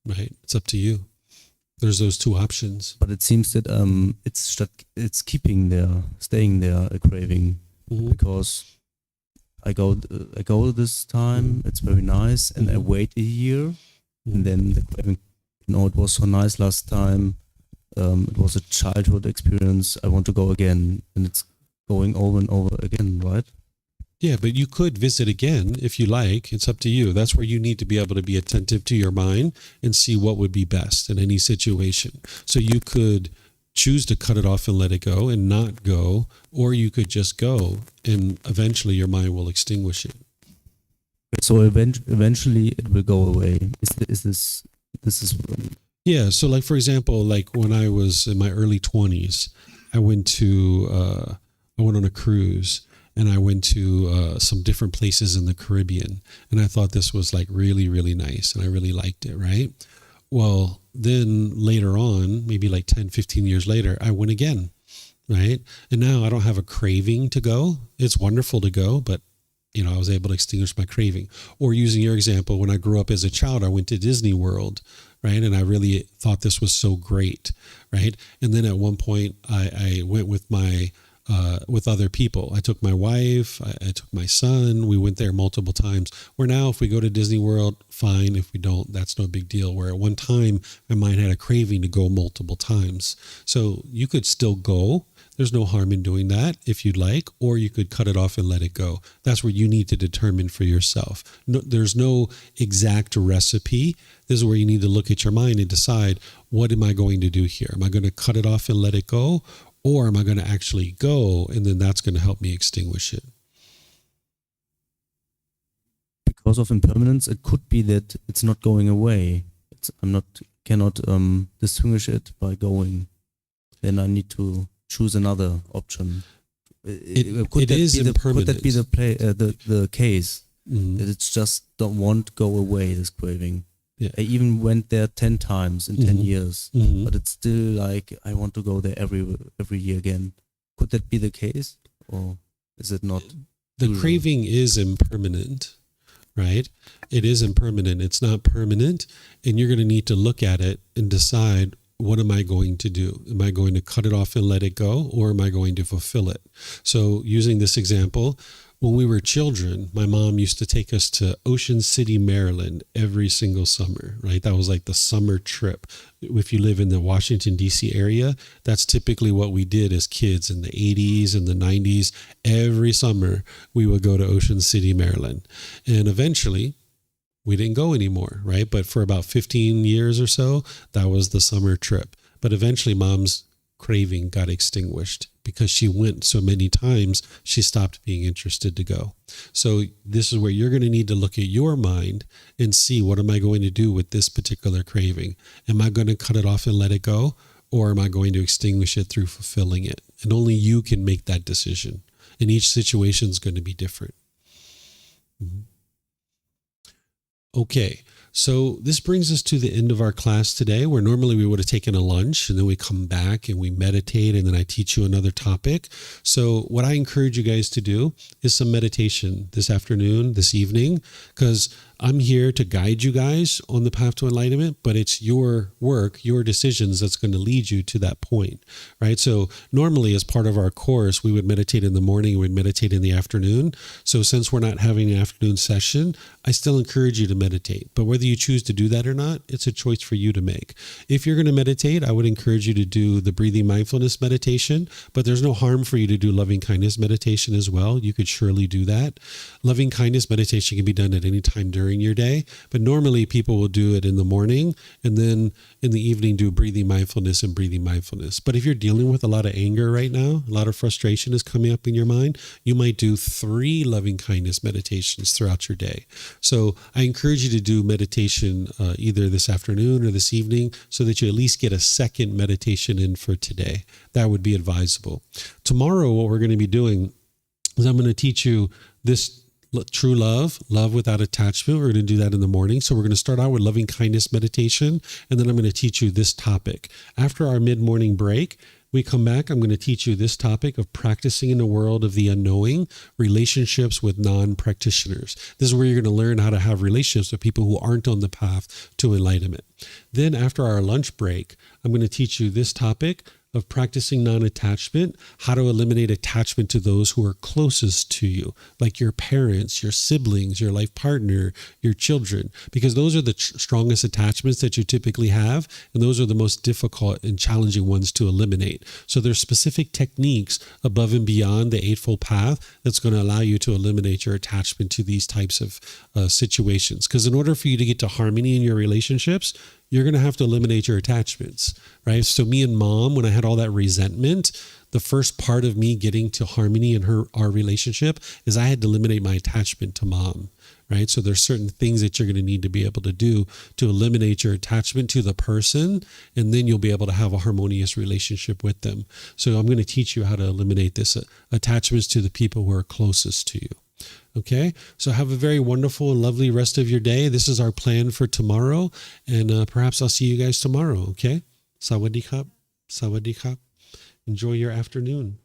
right? It's up to you. There's those two options. But it seems that it's staying there, a craving, because I go this time, it's very nice, and I wait a year, and then the craving, it was so nice last time, it was a childhood experience, I want to go again, and it's going over and over again, right? Yeah, but you could visit again if you like. It's up to you. That's where you need to be able to be attentive to your mind and see what would be best in any situation. So you could choose to cut it off and let it go and not go, or you could just go, and eventually your mind will extinguish it. So eventually it will go away. Is this? Yeah. So like, for example, like when I was in my early 20s, I went on a cruise. And I went to some different places in the Caribbean. And I thought this was like really, really nice. And I really liked it, right? Well, then later on, maybe like 10, 15 years later, I went again, right? And now I don't have a craving to go. It's wonderful to go, but I was able to extinguish my craving. Or using your example, when I grew up as a child, I went to Disney World, right? And I really thought this was so great, right? And then at one point I went with other people. I took my wife, I took my son, we went there multiple times. Where now, if we go to Disney World, fine. If we don't, that's no big deal. Where at one time, my mind had a craving to go multiple times. So you could still go. There's no harm in doing that if you'd like, or you could cut it off and let it go. That's where you need to determine for yourself. No, there's no exact recipe. This is where you need to look at your mind and decide, what am I going to do here? Am I going to cut it off and let it go? Or am I going to actually go, and then that's going to help me extinguish it? Because of impermanence, it could be that it's not going away. Cannot distinguish it by going. Then I need to choose another option. Could that be the case? That it's just won't go away, this craving? Yeah. I even went there 10 times in 10 years, but it's still like I want to go there every year again. Could that be the case, or is it not? The craving is impermanent, right? It is impermanent. It's not permanent, and you're going to need to look at it and decide, what am I going to do? Am I going to cut it off and let it go, or am I going to fulfill it? So using this example, when we were children, my mom used to take us to Ocean City, Maryland every single summer, right? That was like the summer trip. If you live in the Washington, D.C. area, that's typically what we did as kids in the 80s and the 90s. Every summer, we would go to Ocean City, Maryland. And eventually, we didn't go anymore, right? But for about 15 years or so, that was the summer trip. But eventually, Mom's craving got extinguished because she went so many times, she stopped being interested to go. So this is where you're going to need to look at your mind and see, what am I going to do with this particular craving? Am I going to cut it off and let it go? Or am I going to extinguish it through fulfilling it? And only you can make that decision. And each situation is going to be different. Okay. So this brings us to the end of our class today, where normally we would have taken a lunch and then we come back and we meditate and then I teach you another topic. So what I encourage you guys to do is some meditation this afternoon, this evening, because I'm here to guide you guys on the path to enlightenment, but it's your work, your decisions that's going to lead you to that point, right? So normally as part of our course, we would meditate in the morning, we'd meditate in the afternoon. So since we're not having an afternoon session, I still encourage you to meditate. But whether you choose to do that or not, it's a choice for you to make. If you're going to meditate, I would encourage you to do the breathing mindfulness meditation, but there's no harm for you to do loving kindness meditation as well. You could surely do that. Loving kindness meditation can be done at any time during your day, but normally people will do it in the morning and then in the evening do breathing mindfulness and breathing mindfulness. But if you're dealing with a lot of anger right now, a lot of frustration is coming up in your mind, you might do 3 loving kindness meditations throughout your day. So I encourage you to do meditation either this afternoon or this evening so that you at least get a second meditation in for today. That would be advisable. Tomorrow, what we're going to be doing is I'm going to teach you this true love without attachment. We're going to do that in the morning. So we're going to start out with loving kindness meditation, and then I'm going to teach you this topic. After our mid-morning break, we come back, I'm going to teach you this topic of practicing in the world of the unknowing, relationships with non-practitioners. This is where you're going to learn how to have relationships with people who aren't on the path to enlightenment. Then after our lunch break, I'm going to teach you this topic of practicing non-attachment, how to eliminate attachment to those who are closest to you, like your parents, your siblings, your life partner, your children, because those are the strongest attachments that you typically have, and those are the most difficult and challenging ones to eliminate. So there's specific techniques above and beyond the Eightfold Path that's going to allow you to eliminate your attachment to these types of situations. Because in order for you to get to harmony in your relationships, you're going to have to eliminate your attachments, right? So me and mom, when I had all that resentment, the first part of me getting to harmony in our relationship is I had to eliminate my attachment to mom, right? So there's certain things that you're going to need to be able to do to eliminate your attachment to the person, and then you'll be able to have a harmonious relationship with them. So I'm going to teach you how to eliminate this attachments to the people who are closest to you. Okay, so have a very wonderful and lovely rest of your day. This is our plan for tomorrow, and perhaps I'll see you guys tomorrow, okay? Sawadee khap. Sawadee khap. Enjoy your afternoon.